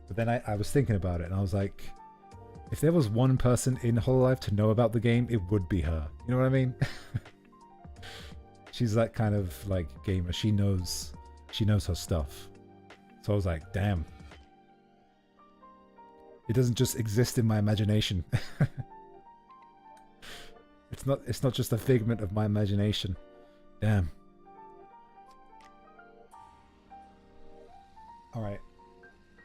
But then I was thinking about it, and I was like, if there was one person in Hololive to know about the game, it would be her. You know what I mean? She's that kind of like gamer. She knows her stuff. So I was like, damn. It doesn't just exist in my imagination. It's not just a figment of my imagination. Damn. Alright.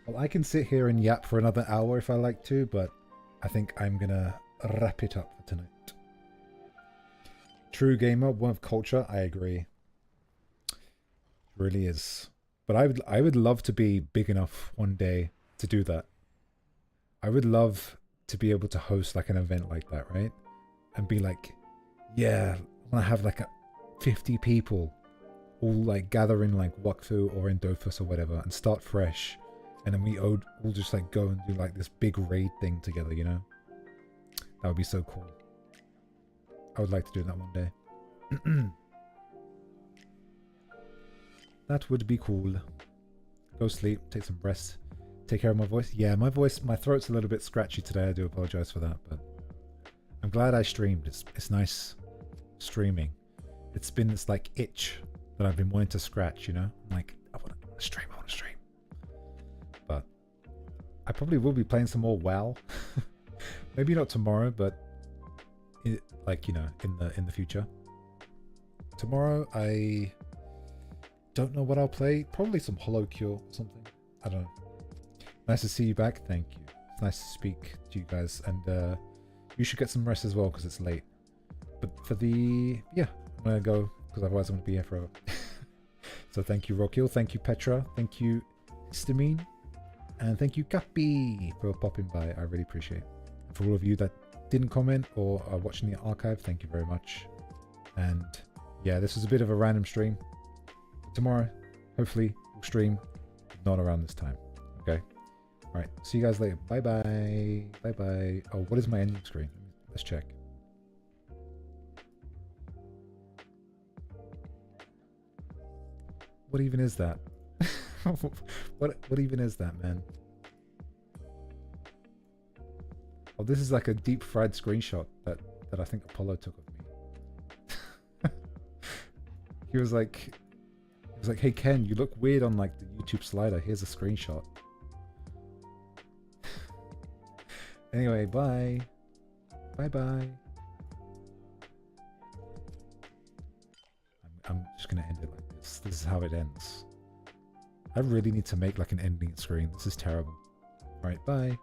Well, I can sit here and yap for another hour if I like to, but I think I'm gonna wrap it up for tonight. True gamer, one of culture, I agree. It really is. But I would love to be big enough one day to do that. I would love to be able to host like an event like that, right? And be like, yeah, I want to have like 50 people all like gather in like Wakfu or in Dofus or whatever and start fresh. And then we all just like go and do like this big raid thing together, you know? That would be so cool. I would like to do that one day. That would be cool. Go sleep, take some rest, take care of my voice. Yeah, my throat's a little bit scratchy today. I do apologize for that, but I'm glad I streamed. It's nice streaming. It's been this like itch that I've been wanting to scratch, you know? I'm like, I want to stream. But I probably will be playing some more WoW. Maybe not tomorrow, but like, you know, in the future. Tomorrow I don't know what I'll play. Probably some Hollow Cure or something. I don't know. Nice to see you back. Thank you. It's nice to speak to you guys, and you should get some rest as well because it's late. But for I'm gonna go because otherwise I'm gonna be here forever. So thank you, Rockhill. Thank you, Petra. Thank you, Histamine. And thank you, Cappy, for popping by. I really appreciate it. And for all of you that didn't comment or are watching the archive, thank you very much. And yeah, this was a bit of a random stream. Tomorrow, hopefully, we'll stream, not around this time. Okay? Alright, see you guys later. Bye-bye. Bye-bye. Oh, what is my ending screen? Let's check. What even is that? What even is that, man? Oh, this is like a deep fried screenshot that I think Apollo took of me. He was like, hey Ken, you look weird on like the YouTube slider. Here's a screenshot. Anyway, bye. Bye. I'm just gonna end it like this. This is how it ends. I really need to make like an ending screen. This is terrible. Alright, bye.